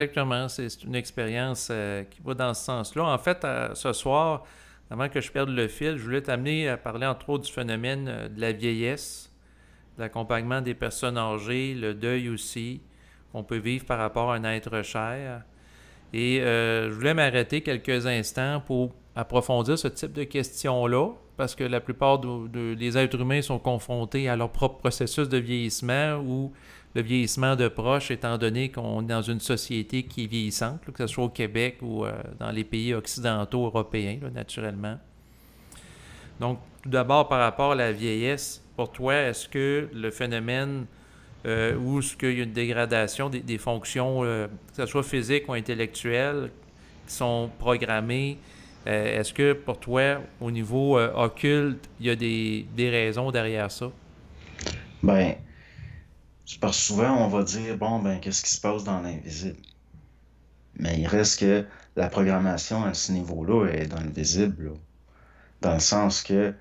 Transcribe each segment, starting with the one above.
Exactement, c'est une expérience qui va dans ce sens-là. En fait, ce soir, avant que je perde le fil, je voulais t'amener à parler entre autres du phénomène de la vieillesse, de l'accompagnement des personnes âgées, le deuil aussi, qu'on peut vivre par rapport à un être cher. Et je voulais m'arrêter quelques instants pour approfondir ce type de questions-là, parce que la plupart des êtres humains sont confrontés à leur propre processus de vieillissement ou le vieillissement de proches, étant donné qu'on est dans une société qui est vieillissante, là, que ce soit au Québec ou dans les pays occidentaux européens, là, naturellement. Donc, tout d'abord, par rapport à la vieillesse, pour toi, est-ce que le phénomène ou est-ce qu'il y a une dégradation des fonctions, que ce soit physiques ou intellectuelles, qui sont programmées, est-ce que pour toi, au niveau occulte, il y a des raisons derrière ça? Ben, c'est parce que souvent on va dire, bon, ben, qu'est-ce qui se passe dans l'invisible? Mais il reste que la programmation à ce niveau-là est dans le visible, là. Dans le sens que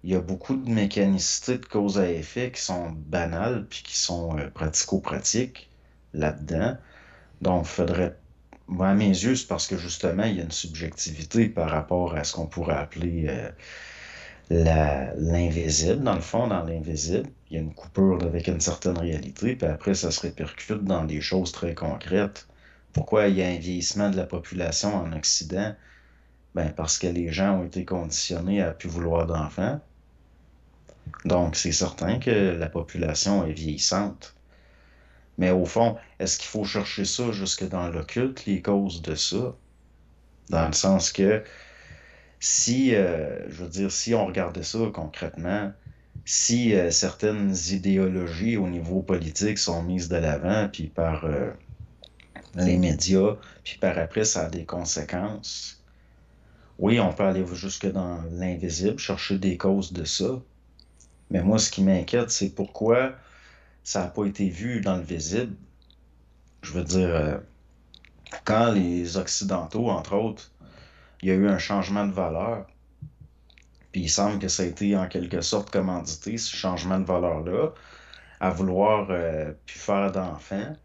il y a beaucoup de mécanicité de cause à effet qui sont banales puis qui sont pratico-pratiques là-dedans. Donc, faudrait, moi, à mes yeux, c'est parce que justement, il y a une subjectivité par rapport à ce qu'on pourrait appeler l'invisible, dans le fond, dans l'invisible. Il y a une coupure avec une certaine réalité, puis après, ça se répercute dans des choses très concrètes. Pourquoi il y a un vieillissement de la population en Occident? Ben, parce que les gens ont été conditionnés à plus vouloir d'enfants. Donc, c'est certain que la population est vieillissante. Mais au fond, est-ce qu'il faut chercher ça jusque dans l'occulte, les causes de ça? Dans le sens que si, je veux dire, si on regardait ça concrètement, si certaines idéologies au niveau politique sont mises de l'avant, puis par les médias, puis par après, ça a des conséquences. Oui, on peut aller jusque dans l'invisible, chercher des causes de ça, mais moi, ce qui m'inquiète, c'est pourquoi ça n'a pas été vu dans le visible. Je veux dire, quand les Occidentaux, entre autres, il y a eu un changement de valeur, puis il semble que ça a été en quelque sorte commandité, ce changement de valeur-là, à vouloir plus faire d'enfants,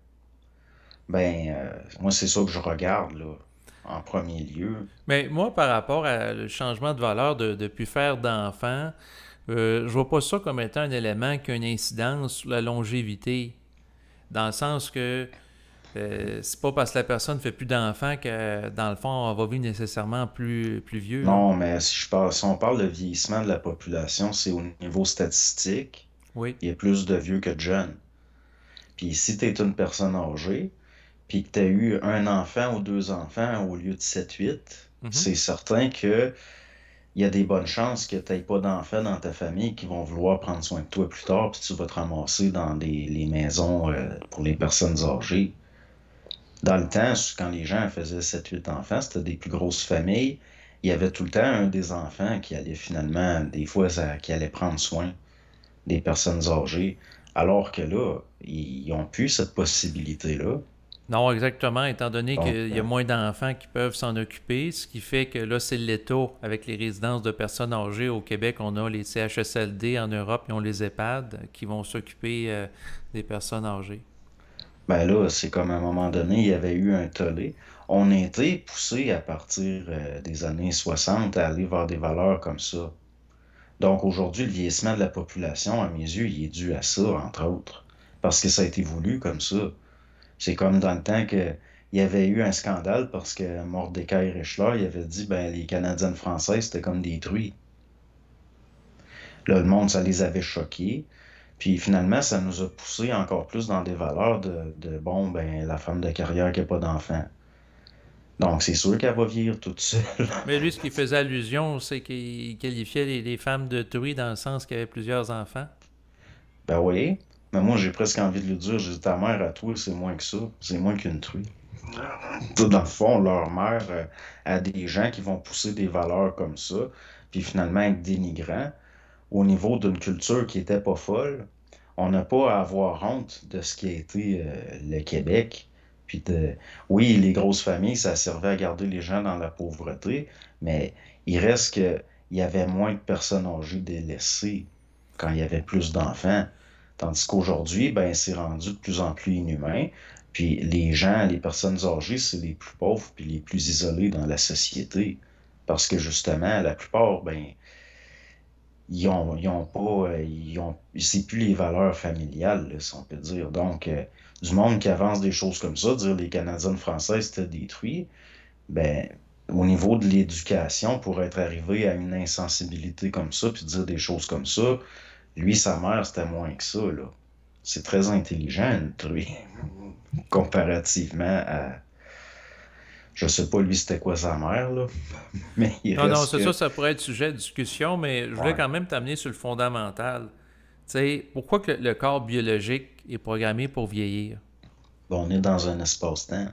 ben, moi, c'est ça que je regarde, là, en premier lieu. Mais moi, par rapport à le changement de valeur de plus faire d'enfants, je vois pas ça comme étant un élément qui a une incidence sur la longévité. Dans le sens que c'est pas parce que la personne fait plus d'enfants que, dans le fond, on va vivre nécessairement plus vieux, là. Non, mais si on parle de vieillissement de la population, c'est au niveau statistique, Oui. il y a plus de vieux que de jeunes. Puis si tu es une personne âgée, puis que tu as eu un enfant ou deux enfants au lieu de sept huit, Mhm. c'est certain que il y a des bonnes chances que tu n'aies pas d'enfants dans ta famille qui vont vouloir prendre soin de toi plus tard, puis tu vas te ramasser dans les maisons pour les personnes âgées. Dans le temps, quand les gens faisaient sept huit enfants, c'était des plus grosses familles. Il y avait tout le temps un des enfants qui allait finalement, des fois, qui allait prendre soin des personnes âgées. Alors que là, ils n'ont plus cette possibilité-là. Non, exactement, étant donné Donc, qu'il y a moins d'enfants qui peuvent s'en occuper, ce qui fait que là, c'est l'État, avec les résidences de personnes âgées au Québec, on a les CHSLD en Europe, ils ont les EHPAD qui vont s'occuper des personnes âgées. ben là, c'est comme à un moment donné, il y avait eu un tollé. On a été poussé à partir des années 60 à aller vers des valeurs comme ça. Donc aujourd'hui, le vieillissement de la population, à mes yeux, il est dû à ça, entre autres. Parce que ça a été voulu comme ça. C'est comme dans le temps que il y avait eu un scandale parce que Mordecai Richler, il avait dit ben les Canadiennes françaises, c'était comme des truies. Là, le monde, ça les avait choqués. Puis finalement, ça nous a poussé encore plus dans des valeurs bon, ben, la femme de carrière qui n'a pas d'enfant. Donc, c'est sûr qu'elle va vieillir toute seule. Mais lui, ce qui faisait allusion, c'est qu'il qualifiait les femmes de truies dans le sens qu'il y avait plusieurs enfants. Ben oui. Mais moi, j'ai presque envie de lui dire, j'ai dit, ta mère à toi, c'est moins que ça. C'est moins qu'une truie. Tout dans le fond, leur mère a des gens qui vont pousser des valeurs comme ça, puis finalement être dénigrants au niveau d'une culture qui était pas folle. On n'a pas à avoir honte de ce qui a été le Québec. Puis oui, les grosses familles, ça servait à garder les gens dans la pauvreté, mais il reste que il y avait moins de personnes âgées délaissées quand il y avait plus d'enfants. Tandis qu'aujourd'hui, ben, c'est rendu de plus en plus inhumain. Puis les gens, les personnes âgées, c'est les plus pauvres puis les plus isolés dans la société. Parce que justement, la plupart, ben, ils ont pas, c'est plus les valeurs familiales, là, si on peut dire. Donc, du monde qui avance des choses comme ça, dire les Canadiennes françaises étaient détruits, ben, au niveau de l'éducation, pour être arrivé à une insensibilité comme ça, puis dire des choses comme ça, lui, sa mère, c'était moins que ça, là. C'est très intelligent, lui, comparativement à... Je sais pas, lui, c'était quoi sa mère, là, mais il Non, non, reste c'est ça, que... ça pourrait être sujet de discussion, mais je voulais Ouais. quand même t'amener sur le fondamental. Tu sais, pourquoi que le corps biologique est programmé pour vieillir? Bon, on est dans un espace-temps.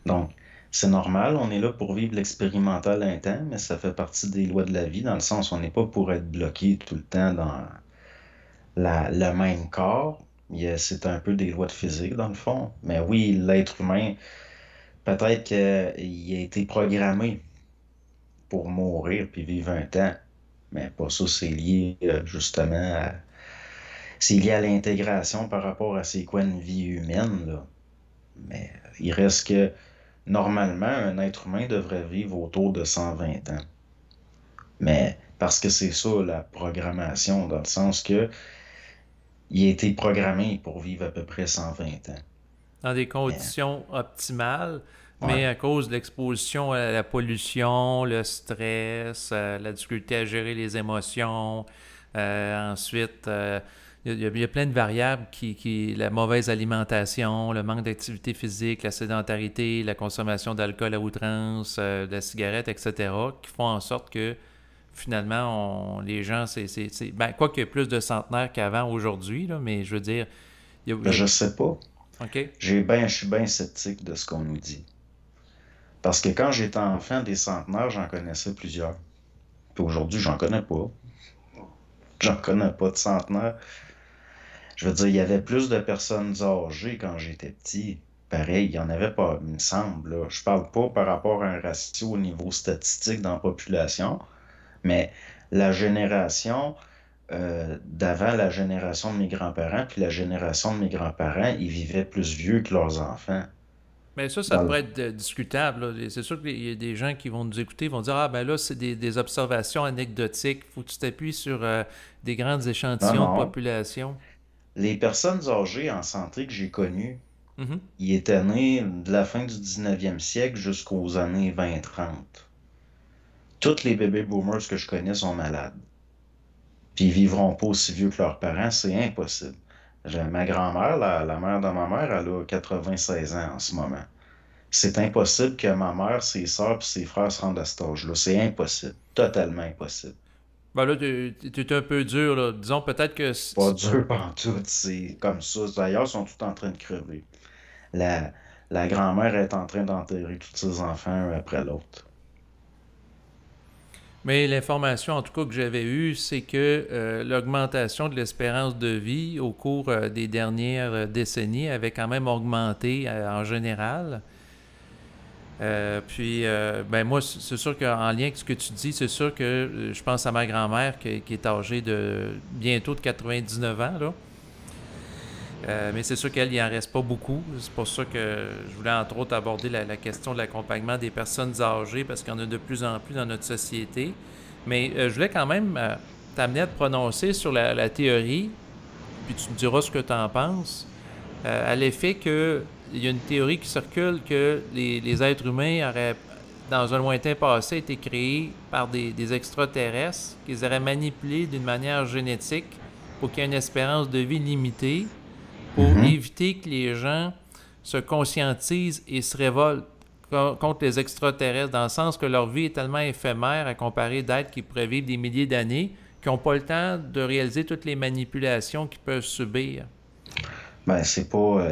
Donc, c'est normal, on est là pour vivre l'expérimental un temps, mais ça fait partie des lois de la vie, dans le sens où on n'est pas pour être bloqué tout le temps dans le même corps. C'est un peu des lois de physique, dans le fond. Mais oui, l'être humain, peut-être qu'il a été programmé pour mourir puis vivre un temps. Mais pas ça, c'est lié justement à... C'est lié à l'intégration par rapport à c'est quoi une vie humaine, là. Mais il reste que, normalement, un être humain devrait vivre autour de 120 ans. Mais parce que c'est ça, la programmation, dans le sens que il a été programmé pour vivre à peu près 120 ans. Dans des Mais, conditions optimales, mais ouais. à cause de l'exposition à la pollution, le stress, la difficulté à gérer les émotions, ensuite, il y a plein de variables la mauvaise alimentation, le manque d'activité physique, la sédentarité, la consommation d'alcool à outrance, de la cigarette, etc., qui font en sorte que finalement, les gens, ben, quoi qu'il y ait plus de centenaires qu'avant aujourd'hui, là, mais je veux dire, Ben, je sais pas. OK? Je suis bien sceptique de ce qu'on nous dit. Parce que quand j'étais enfant, des centenaires, j'en connaissais plusieurs. Puis aujourd'hui, j'en connais pas. J'en connais pas de centenaires. Je veux dire, il y avait plus de personnes âgées quand j'étais petit. Pareil, il n'y en avait pas, il me semble, là. Je parle pas par rapport à un ratio au niveau statistique dans la population, mais la génération d'avant la génération de mes grands-parents, puis la génération de mes grands-parents, ils vivaient plus vieux que leurs enfants. Mais ça Dans le... pourrait être discutable, là. C'est sûr qu'il y a des gens qui vont nous écouter, vont dire: Ah, ben là, c'est des observations anecdotiques. Faut que tu t'appuies sur des grands Non, échantillons de non. population. Les personnes âgées en santé que j'ai connues, Mhm. ils étaient nés de la fin du 19e siècle jusqu'aux années 20-30. Tous les bébés boomers que je connais sont malades. Puis ils vivront pas aussi vieux que leurs parents, c'est impossible. Ma grand-mère, la mère de ma mère, elle a 96 ans en ce moment. C'est impossible que ma mère, ses sœurs et ses frères se rendent à cet âge-là. C'est impossible. Totalement impossible. Ben là, t'es un peu dur, là. Disons peut-être que Pas dur pantoute, c'est comme ça. D'ailleurs, ils sont tous en train de crever. La, la grand-mère est en train d'enterrer tous ses enfants un après l'autre. mais l'information, en tout cas, que j'avais eue, c'est que l'augmentation de l'espérance de vie au cours des dernières décennies avait quand même augmenté en général. Ben moi, c'est sûr qu'en lien avec ce que tu dis, c'est sûr que je pense à ma grand-mère qui est âgée de bientôt de 99 ans, là. Mais c'est sûr qu'elle, il en reste pas beaucoup. C'est pour ça que je voulais entre autres aborder la question de l'accompagnement des personnes âgées parce qu'il y en a de plus en plus dans notre société. Mais je voulais quand même t'amener à te prononcer sur la théorie, puis tu me diras ce que tu en penses, à l'effet que il y a une théorie qui circule que les êtres humains auraient, dans un lointain passé, été créés par des extraterrestres qu'ils auraient manipulés d'une manière génétique pour qu'il y ait une espérance de vie limitée, pour Mhm. éviter que les gens se conscientisent et se révoltent contre les extraterrestres, dans le sens que leur vie est tellement éphémère à comparer d'êtres qui pourraient vivre des milliers d'années, qui n'ont pas le temps de réaliser toutes les manipulations qu'ils peuvent subir. Ben, c'est pas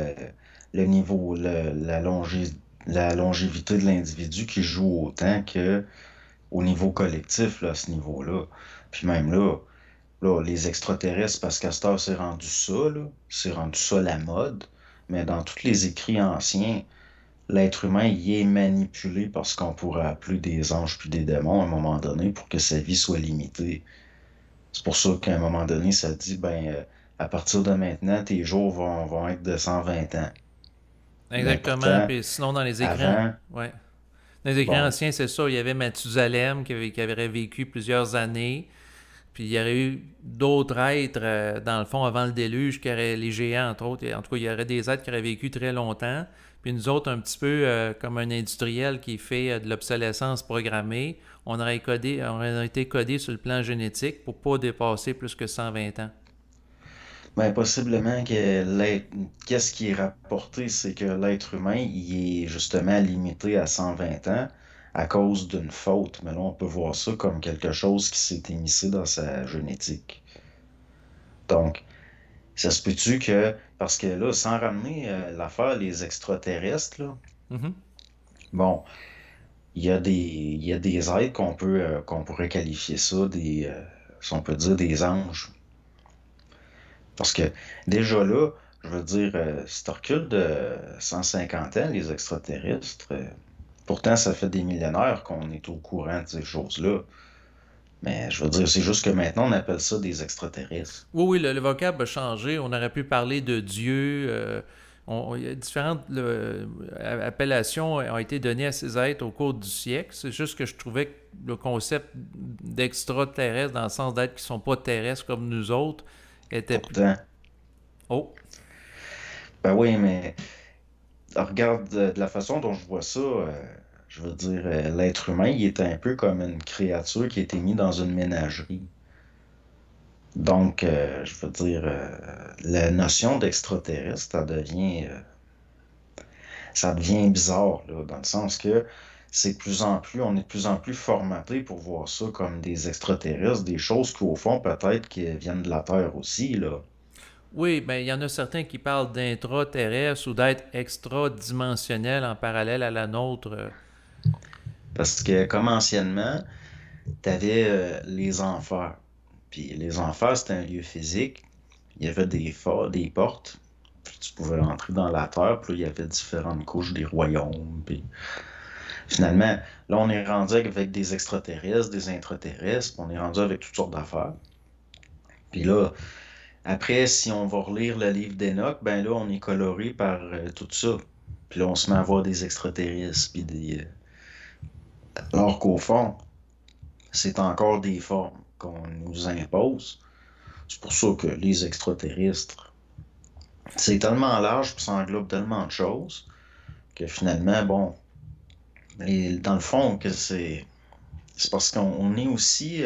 le niveau, la longévité de l'individu qui joue autant que au niveau collectif, là, à ce niveau-là. Puis même là, les extraterrestres, parce qu'à cette heure, c'est rendu ça, là. C'est rendu ça la mode. Mais dans tous les écrits anciens, l'être humain y est manipulé par ce qu'on pourrait appeler des anges puis des démons à un moment donné pour que sa vie soit limitée. C'est pour ça qu'à un moment donné, ça dit, ben, à partir de maintenant, tes jours vont être de 120 ans. Mais Exactement. pourtant, Puis sinon, dans les écrans, avant, ouais. Dans les écrans bon, anciens, c'est ça. Il y avait Mathusalem qui avait vécu plusieurs années. Puis il y aurait eu d'autres êtres, dans le fond, avant le déluge, qui auraient, les géants, entre autres. En tout cas, il y aurait des êtres qui auraient vécu très longtemps. Puis nous autres, un petit peu comme un industriel qui fait de l'obsolescence programmée, on aurait été codé sur le plan génétique pour pas dépasser plus que 120 ans. ben, possiblement que qu'est-ce qui est rapporté, c'est que l'être humain, il est justement limité à 120 ans à cause d'une faute. Mais là, on peut voir ça comme quelque chose qui s'est émissé dans sa génétique. Donc, ça se peut-tu que, parce que là, sans ramener l'affaire les extraterrestres, là, Mhm. bon, il y a des êtres qu'on pourrait qualifier ça si on peut dire des anges. Parce que déjà là, je veux dire, si tu recules de 150 ans, les extraterrestres, pourtant ça fait des millénaires qu'on est au courant de ces choses-là. Mais je veux dire, c'est juste que maintenant on appelle ça des extraterrestres. Oui, oui, le vocable a changé. On aurait pu parler de Dieu. Il y a différentes appellations ont été données à ces êtres au cours du siècle. C'est juste que je trouvais que le concept d'extraterrestre, dans le sens d'êtres qui ne sont pas terrestres comme nous autres, était plus... Pourtant, Oh, ben oui, mais regarde de la façon dont je vois ça, je veux dire, l'être humain, il est un peu comme une créature qui a été mise dans une ménagerie. Donc, je veux dire, la notion d'extraterrestre, ça devient bizarre, là, dans le sens que on est de plus en plus formaté pour voir ça comme des extraterrestres, des choses qui, au fond, peut-être qui viennent de la Terre aussi, là. oui, ben il y en a certains qui parlent d'intra-terrestre ou d'être extra-dimensionnel en parallèle à la nôtre. Parce que, comme anciennement, t'avais les enfers. Puis les enfers, c'était un lieu physique. Il y avait des portes. Puis tu pouvais entrer dans la terre. Puis là, il y avait différentes couches des royaumes. Puis finalement, là, on est rendu avec des extraterrestres, des intraterrestres. Puis on est rendu avec toutes sortes d'affaires. Puis là, après, si on va relire le livre d'Enoch, ben là, on est coloré par tout ça. Puis là, on se met à voir des extraterrestres. Alors qu'au fond, c'est encore des formes qu'on nous impose. C'est pour ça que les extraterrestres, c'est tellement large et ça englobe tellement de choses que finalement, bon, dans le fond, que c'est parce qu'on est aussi,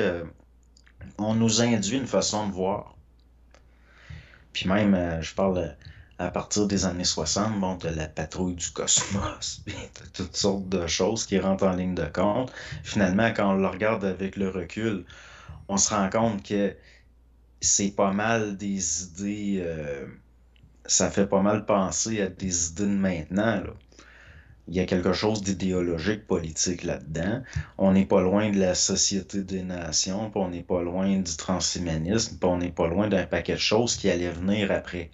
on nous induit une façon de voir. Puis même, je parle à partir des années 60, bon, de la patrouille du cosmos, puis de toutes sortes de choses qui rentrent en ligne de compte. Finalement, quand on le regarde avec le recul, on se rend compte que c'est pas mal des idées, ça fait pas mal penser à des idées de maintenant, là. Il y a quelque chose d'idéologique politique là-dedans. On n'est pas loin de la Société des Nations, puis on n'est pas loin du transhumanisme, puis on n'est pas loin d'un paquet de choses qui allaient venir après.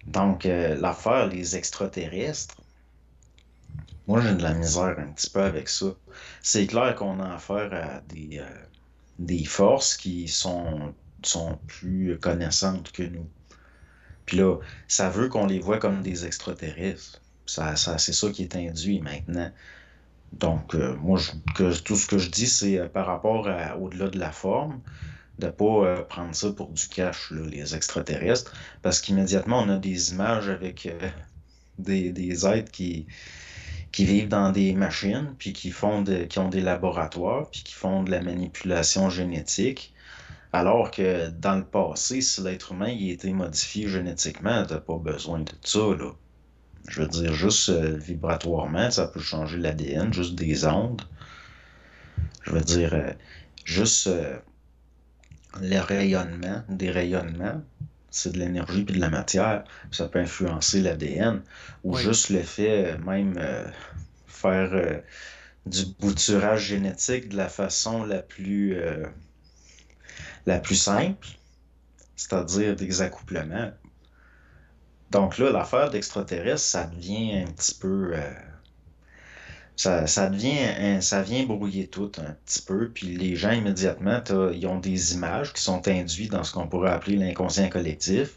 Donc, l'affaire, les extraterrestres, moi j'ai de la misère un petit peu avec ça. C'est clair qu'on a affaire à des forces qui sont plus connaissantes que nous. Puis là, ça veut qu'on les voit comme des extraterrestres. C'est ça qui est induit maintenant. Donc, moi, tout ce que je dis, c'est par rapport au-delà de la forme, de ne pas prendre ça pour du cash, là, les extraterrestres, parce qu'immédiatement, on a des images avec des êtres qui vivent dans des machines, puis qui ont des laboratoires, puis qui font de la manipulation génétique. Alors que dans le passé, si l'être humain il a été modifié génétiquement, t'as pas besoin de ça, là. Je veux dire, juste vibratoirement, ça peut changer l'ADN, juste des ondes. Je veux dire, juste le rayonnement, des rayonnements, c'est de l'énergie puis de la matière, ça peut influencer l'ADN. Ou oui. juste le fait, même faire du bouturage génétique de la façon la plus simple, c'est-à-dire des accouplements. Donc là, l'affaire d'extraterrestre, ça devient un petit peu. Ça vient brouiller tout un petit peu, puis les gens immédiatement, ils ont des images qui sont induites dans ce qu'on pourrait appeler l'inconscient collectif.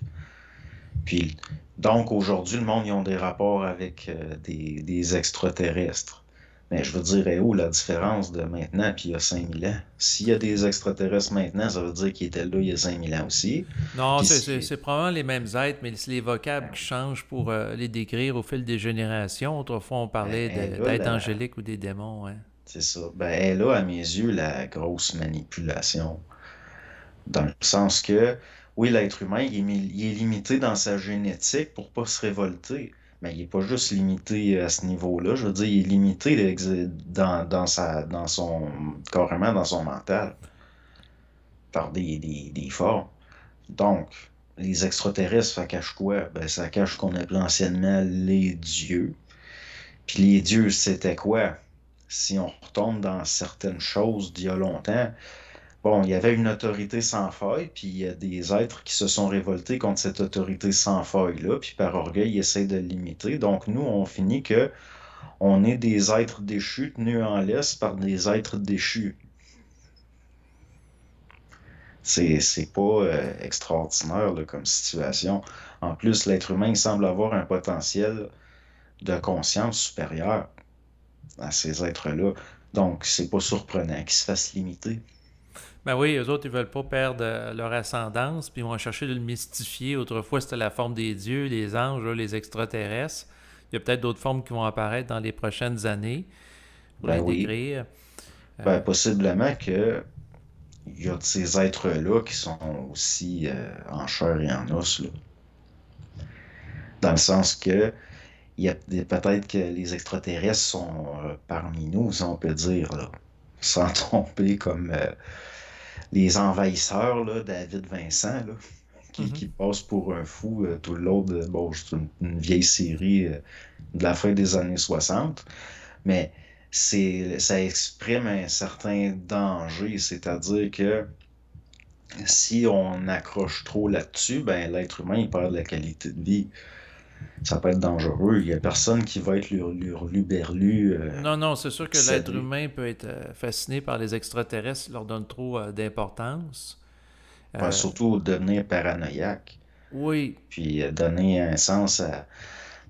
Puis Donc aujourd'hui, le monde, ils ont des rapports avec des extraterrestres. Mais je veux dire, est où la différence de maintenant puis il y a 5000 ans? S'il y a des extraterrestres maintenant, ça veut dire qu'ils étaient là il y a 5000 ans aussi. Non, Puis c'est si, probablement les mêmes êtres, mais c'est les vocables qui changent pour les décrire au fil des générations. Autrefois, on ben, parlait elle est là, d'êtres angéliques ou des démons. Ouais. c'est ça. Ben, elle est là, à mes yeux, la grosse manipulation. Dans le sens que, oui, l'être humain, il est limité dans sa génétique pour pas se révolter. Mais il n'est pas juste limité à ce niveau-là. Je veux dire, il est limité dans son, carrément dans son mental, par des formes. Donc, les extraterrestres, ça cache quoi? Ben, ça cache ce qu'on appelait anciennement les dieux. Puis les dieux, c'était quoi? Si on retombe dans certaines choses d'il y a longtemps, bon, il y avait une autorité sans faille, puis il y a des êtres qui se sont révoltés contre cette autorité sans faille-là, puis par orgueil, ils essayent de le limiter. Donc nous, on finit que on est des êtres déchus tenus en laisse par des êtres déchus. C'est pas extraordinaire là, comme situation. En plus, l'être humain il semble avoir un potentiel de conscience supérieur à ces êtres-là. Donc, c'est pas surprenant qu'ils se fassent limiter. Ben oui, eux autres, ils veulent pas perdre leur ascendance, puis ils vont chercher de le mystifier. Autrefois, c'était la forme des dieux, les anges, là, les extraterrestres. Il y a peut-être d'autres formes qui vont apparaître dans les prochaines années pour Ben les oui, décrire. ben, possiblement que il y a de ces êtres-là qui sont aussi en chair et en os, là. Dans le sens que peut-être que les extraterrestres sont parmi nous, si on peut dire, là, sans tomber comme les envahisseurs, là, David Vincent, là, Mhm. qui passe pour un fou tout le long de. Bon, c'est une vieille série de la fin des années 60, mais ça exprime un certain danger, c'est-à-dire que si on accroche trop là-dessus, ben l'être humain il perd de la qualité de vie. Ça peut être dangereux. Il n'y a personne qui va être lurluberlu, Non, non, c'est sûr que l'être obsédé. humain peut être fasciné par les extraterrestres s'il leur donne trop d'importance. Ouais, Euh, surtout devenir paranoïaque. oui, Puis donner un sens à.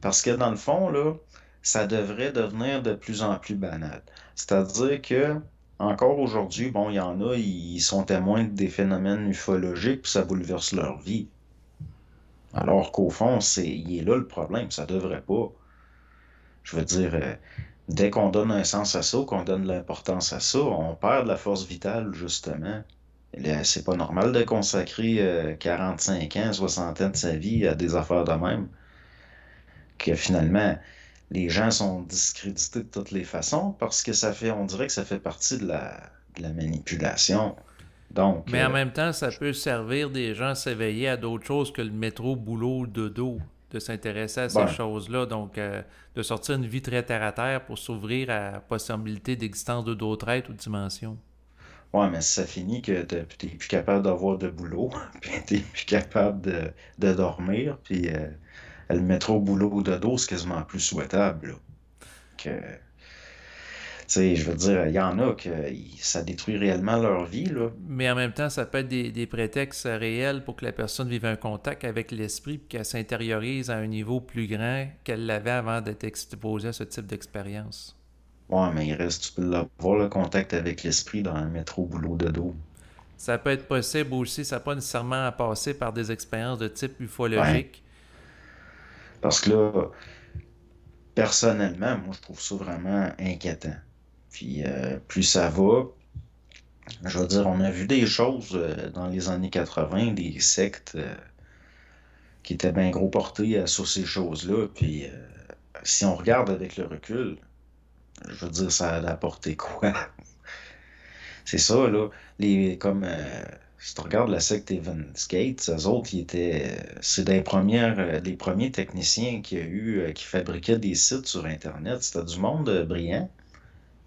Parce que dans le fond, là, ça devrait devenir de plus en plus banal. C'est-à-dire que, encore aujourd'hui, bon, il y en a, ils sont témoins des phénomènes ufologiques, puis ça bouleverse leur vie. Alors qu'au fond, il est là le problème, ça devrait pas. Je veux dire, dès qu'on donne un sens à ça, qu'on donne de l'importance à ça, on perd de la force vitale, justement. C'est pas normal de consacrer 45 ans, 60 ans de sa vie à des affaires de même, que finalement, les gens sont discrédités de toutes les façons parce que on dirait que ça fait partie de la manipulation. Donc, mais en même temps, ça peut servir des gens à s'éveiller à d'autres choses que le métro, boulot, dodo, de s'intéresser à ces ben, choses-là. Donc, de sortir une vie très terre-à-terre pour s'ouvrir à la possibilité d'existence de d'autres êtres ou dimensions. ouais, mais ça finit que t'es plus capable d'avoir de boulot, puis t'es plus capable de dormir, puis le métro boulot de dos, c'est quasiment plus souhaitable, là. Que, tu sais, je veux dire, il y en a que ça détruit réellement leur vie, là. Mais en même temps, ça peut être des prétextes réels pour que la personne vive un contact avec l'esprit et qu'elle s'intériorise à un niveau plus grand qu'elle l'avait avant d'être exposée à ce type d'expérience. Ouais, mais il reste, tu peux avoir le contact avec l'esprit dans un métro boulot de dos. Ça peut être possible aussi, ça n'a pas nécessairement à passer par des expériences de type Ouais, ufologique. parce que là, personnellement, moi, je trouve ça vraiment inquiétant. Puis plus ça va, je veux dire, on a vu des choses dans les années 80, des sectes qui étaient bien gros portés sur ces choses-là. Puis si on regarde avec le recul, je veux dire, ça a apporté quoi? C'est ça, là. Comme, si tu regardes la secte Evans Gates, eux autres, c'est des premiers techniciens qu'il y a eu, qui fabriquaient des sites sur Internet. C'était du monde brillant.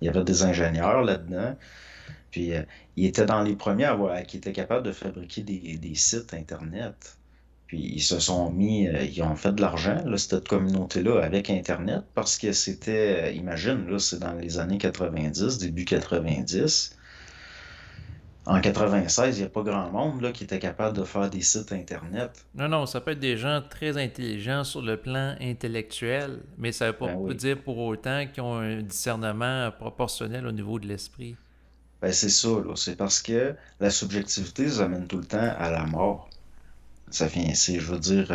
Il y avait des ingénieurs là-dedans. Puis, ils étaient dans les premiers qui étaient capables de fabriquer des sites Internet. Puis, ils se sont mis, ils ont fait de l'argent, là, cette communauté-là, avec Internet, parce que imagine, là, c'est dans les années 90, début 90. En 96, il n'y a pas grand monde là, qui était capable de faire des sites Internet. Non, non, ça peut être des gens très intelligents sur le plan intellectuel, mais ça ne veut Ben pas oui. dire pour autant qu'ils ont un discernement proportionnel au niveau de l'esprit. Ben c'est ça, là. C'est parce que la subjectivité ça amène tout le temps à la mort. Ça vient, c'est, je veux dire,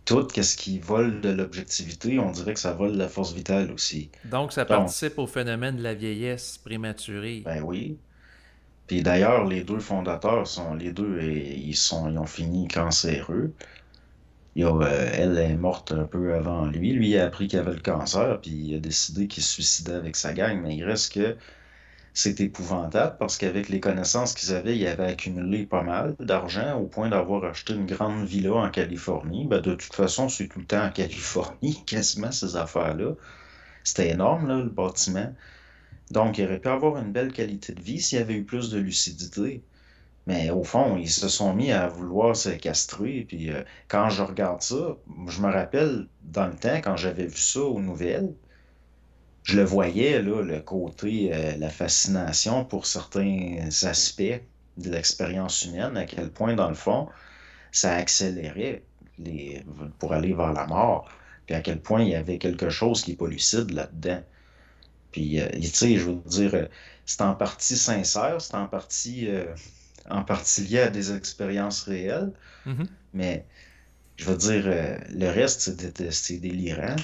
tout ce qui vole de l'objectivité, on dirait que ça vole de la force vitale aussi. Donc, ça Donc, participe au phénomène de la vieillesse prématurée. ben oui. Puis d'ailleurs, les deux fondateurs sont les deux et ils ont fini cancéreux. Elle est morte un peu avant lui. Lui, il a appris qu'il avait le cancer, puis il a décidé qu'il se suicidait avec sa gang. Mais il reste que c'est épouvantable parce qu'avec les connaissances qu'ils avaient, ils avaient accumulé pas mal d'argent au point d'avoir acheté une grande villa en Californie. Ben, de toute façon, c'est tout le temps en Californie, quasiment ces affaires-là. C'était énorme, là, le bâtiment. Donc, il aurait pu avoir une belle qualité de vie s'il y avait eu plus de lucidité. Mais au fond, ils se sont mis à vouloir se castrer. Puis quand je regarde ça, je me rappelle dans le temps, quand j'avais vu ça aux nouvelles, je le voyais, là, le côté, la fascination pour certains aspects de l'expérience humaine, à quel point, dans le fond, ça accélérait les, pour aller vers la mort. Puis à quel point il y avait quelque chose qui n'est pas lucide là-dedans. Puis, tu sais, je veux dire, c'est en partie sincère, c'est en partie lié à des expériences réelles, Mhm. mais je veux dire, le reste, c'est délirant.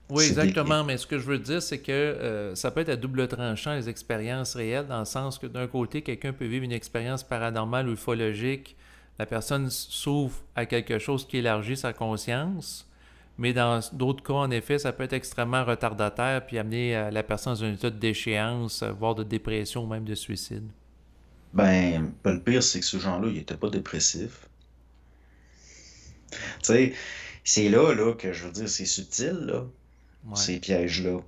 Oui, C'est délirant. exactement. Mais ce que je veux dire, c'est que ça peut être à double tranchant, les expériences réelles, dans le sens que d'un côté, quelqu'un peut vivre une expérience paranormale ou ufologique. La personne s'ouvre à quelque chose qui élargit sa conscience. Mais dans d'autres cas, en effet, ça peut être extrêmement retardataire puis amener la personne dans un état de déchéance, voire de dépression ou même de suicide. Ben, le pire, c'est que ce gens-là, il était pas dépressif. Tu sais, c'est là que je veux dire, c'est subtil, là, Ouais. ces pièges-là.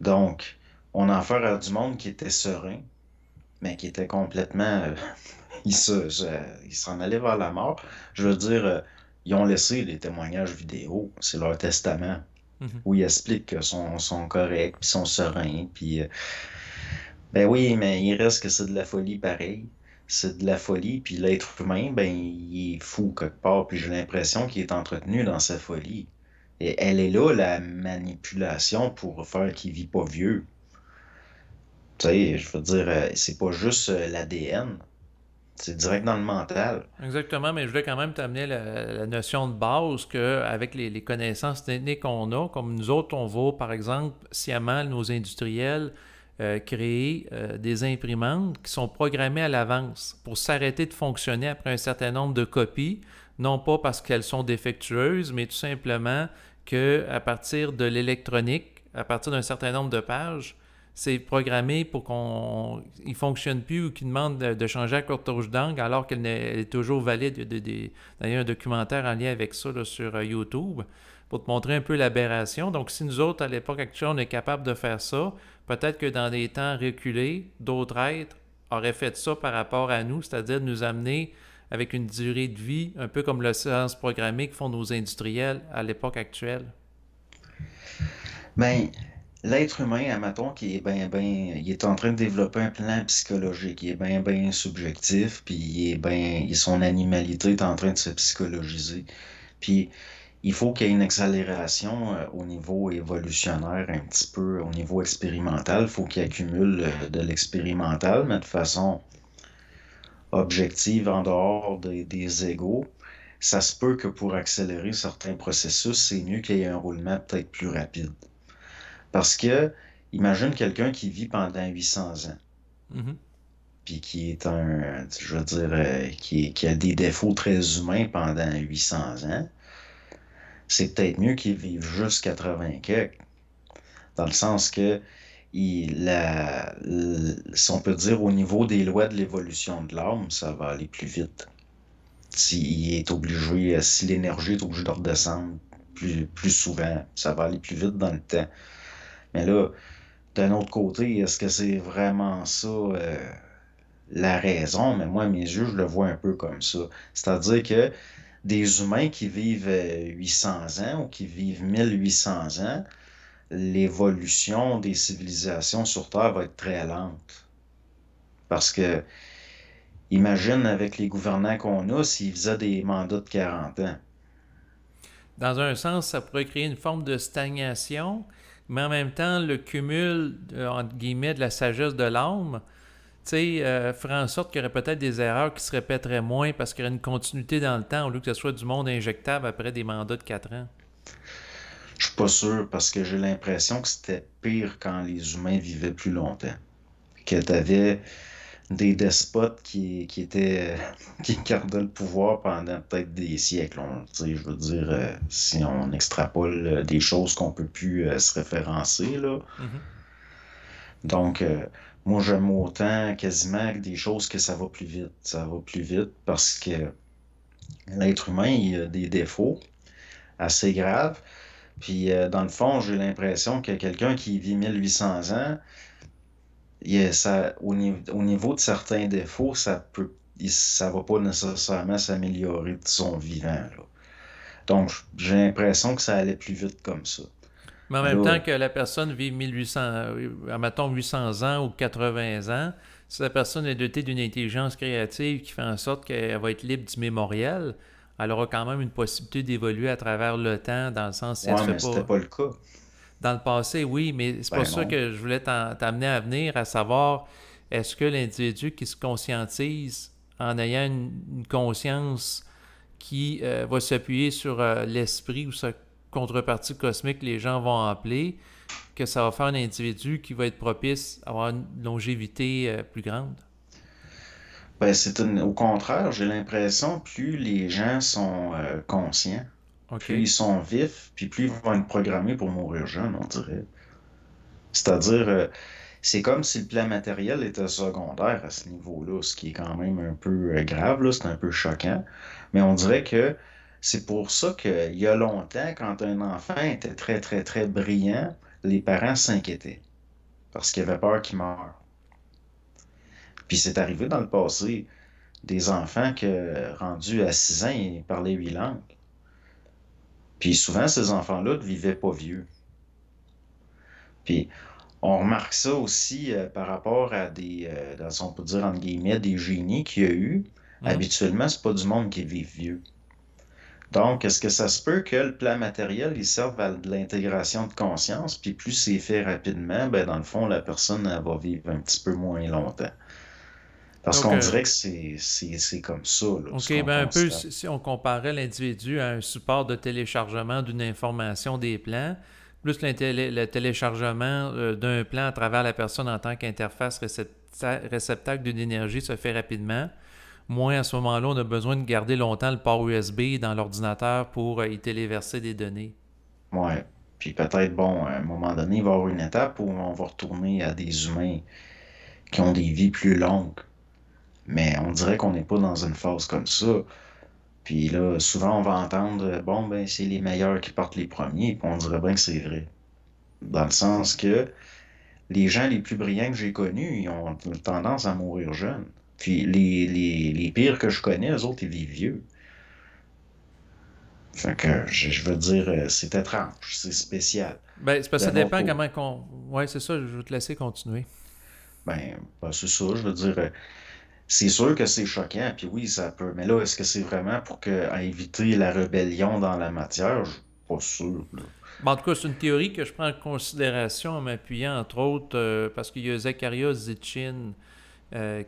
Donc, on a affaire à du monde qui était serein, mais qui était complètement. Ils s'en allaient vers la mort. Je veux dire, ils ont laissé des témoignages vidéo. C'est leur testament. Mhm. Où ils expliquent qu'ils sont corrects, puis sont sereins, puis ben oui, mais il reste que c'est de la folie pareil. C'est de la folie, puis l'être humain, ben il est fou quelque part, puis j'ai l'impression qu'il est entretenu dans sa folie. Et elle est là, la manipulation pour faire qu'il vit pas vieux. Tu sais, je veux dire, c'est pas juste l'ADN, c'est direct dans le mental. Exactement, mais je voulais quand même t'amener la notion de base qu'avec les connaissances techniques qu'on a, comme nous autres, on va, par exemple, sciemment, nos industriels, créer des imprimantes qui sont programmées à l'avance pour s'arrêter de fonctionner après un certain nombre de copies, non pas parce qu'elles sont défectueuses, mais tout simplement qu'à partir de l'électronique, à partir d'un certain nombre de pages, c'est programmé pour qu'on ne fonctionne plus ou qu'il demande de changer la cartouche d'angle alors qu'elle est toujours valide. D'ailleurs, un documentaire en lien avec ça là, sur YouTube pour te montrer un peu l'aberration. Donc, si nous autres, à l'époque actuelle, on est capable de faire ça, peut-être que dans des temps reculés, d'autres êtres auraient fait ça par rapport à nous, c'est-à-dire nous amener avec une durée de vie, un peu comme le séance programmée que font nos industriels à l'époque actuelle. Ben, l'être humain, admettons, qui est il est en train de développer un plan psychologique, il est bien subjectif, puis son animalité est en train de se psychologiser. Puis, il faut qu'il y ait une accélération au niveau évolutionnaire, un petit peu au niveau expérimental. Il faut qu'il accumule de l'expérimental, mais de façon objective en dehors des égaux. Ça se peut que pour accélérer certains processus, c'est mieux qu'il y ait un roulement peut-être plus rapide. Parce que, imagine quelqu'un qui vit pendant 800 ans, Mhm. puis qui est je veux dire, qui a des défauts très humains pendant 800 ans, c'est peut-être mieux qu'il vive juste 80 quelques, dans le sens que, si on peut dire au niveau des lois de l'évolution de l'âme, ça va aller plus vite. Si l'énergie est obligée de redescendre plus souvent, ça va aller plus vite dans le temps. Mais là, d'un autre côté, est-ce que c'est vraiment ça la raison? Mais moi, à mes yeux, je le vois un peu comme ça. C'est-à-dire que des humains qui vivent 800 ans ou qui vivent 1800 ans, l'évolution des civilisations sur Terre va être très lente. Parce que, imagine avec les gouvernants qu'on a s'ils faisaient des mandats de 40 ans. Dans un sens, ça pourrait créer une forme de stagnation, mais en même temps, le cumul, entre guillemets, de la sagesse de l'âme, tu sais, ferait en sorte qu'il y aurait peut-être des erreurs qui se répéteraient moins parce qu'il y aurait une continuité dans le temps au lieu que ce soit du monde injectable après des mandats de 4 ans. Je suis pas sûr parce que j'ai l'impression que c'était pire quand les humains vivaient plus longtemps. Que t'avais des despotes qui étaient qui gardaient le pouvoir pendant peut-être des siècles. Tu sais, je veux dire, si on extrapole des choses qu'on peut plus se référencer, là. Mhm. Donc, moi, j'aime autant quasiment des choses que ça va plus vite. Ça va plus vite parce que l'être humain, il a des défauts assez graves. Puis, dans le fond, j'ai l'impression que quelqu'un qui vit 1800 ans, au niveau de certains défauts, ça va pas nécessairement s'améliorer de son vivant, là. Donc, j'ai l'impression que ça allait plus vite comme ça. Mais en Mais même là, temps que la personne vit 1800, mettons 800 ans ou 80 ans, si la personne est dotée d'une intelligence créative qui fait en sorte qu'elle va être libre du mémoriel, elle aura quand même une possibilité d'évoluer à travers le temps, dans le sens si elle se ouais, fait mais c'était pas. pas le cas. Dans le passé, oui, mais c'est pas Ben ça non. que je voulais t'amener à venir, à savoir est-ce que l'individu qui se conscientise en ayant une conscience qui va s'appuyer sur l'esprit ou sa contrepartie cosmique, les gens vont appeler, que ça va faire un individu qui va être propice à avoir une longévité plus grande. Ben, au contraire, j'ai l'impression, plus les gens sont conscients, plus OK? ils sont vifs, puis plus ils vont être programmés pour mourir jeunes, on dirait. C'est-à-dire, c'est comme si le plan matériel était secondaire à ce niveau-là, ce qui est quand même un peu grave, là, c'est un peu choquant. Mais on dirait que c'est pour ça qu'il y a longtemps, quand un enfant était très, très, très brillant, les parents s'inquiétaient parce qu'ils avaient peur qu'il meure. Puis c'est arrivé dans le passé, des enfants que, rendus à 6 ans, ils parlaient 8 langues. Puis souvent, ces enfants-là ne vivaient pas vieux. Puis on remarque ça aussi par rapport à on peut dire entre guillemets, des génies qu'il y a eu. Mhm. Habituellement, c'est pas du monde qui vit vieux. Donc, est-ce que ça se peut que le plan matériel, il serve à de l'intégration de conscience, puis plus c'est fait rapidement, ben dans le fond, la personne, elle va vivre un petit peu moins longtemps. Parce Donc, qu'on dirait que c'est comme ça, là, ce OK, qu'on ben un peu constate. si on comparait l'individu à un support de téléchargement d'une information des plans, plus le téléchargement d'un plan à travers la personne en tant qu'interface réceptacle d'une énergie se fait rapidement, moins à ce moment-là, on a besoin de garder longtemps le port USB dans l'ordinateur pour y téléverser des données. Ouais. Puis peut-être, bon, à un moment donné, il va y avoir une étape où on va retourner à des humains qui ont des vies plus longues. Mais on dirait qu'on n'est pas dans une phase comme ça. Puis là, souvent, on va entendre, bon, ben, c'est les meilleurs qui partent les premiers, puis on dirait bien que c'est vrai. Dans le sens que les gens les plus brillants que j'ai connus, ils ont tendance à mourir jeunes. Puis les pires que je connais, eux autres, ils vivent vieux. Fait que, je veux dire, c'est étrange, c'est spécial. Ben, c'est parce que ça D'un autre dépend côté, comment qu'on. Ouais, c'est ça, je vais te laisser continuer. ben, c'est ça, je veux dire, c'est sûr que c'est choquant, puis oui, ça peut. Mais là, est-ce que c'est vraiment à éviter la rébellion dans la matière? Je suis pas sûr, là. Ben, en tout cas, c'est une théorie que je prends en considération en m'appuyant, entre autres, parce qu'il y a Zecharia Sitchin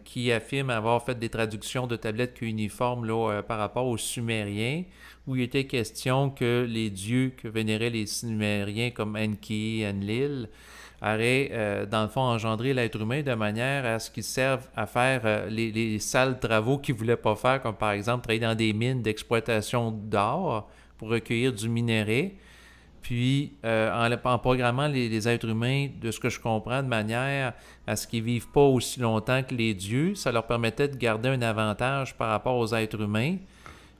qui affirme avoir fait des traductions de tablettes cunéiformes là, par rapport aux Sumériens, où il était question que les dieux que vénéraient les Sumériens, comme Enki, Enlil, auraient, dans le fond, engendré l'être humain de manière à ce qu'il serve à faire les sales travaux qu'il ne voulait pas faire, comme par exemple travailler dans des mines d'exploitation d'or pour recueillir du minerai. Puis, en programmant les êtres humains, de ce que je comprends, de manière à ce qu'ils ne vivent pas aussi longtemps que les dieux, ça leur permettait de garder un avantage par rapport aux êtres humains.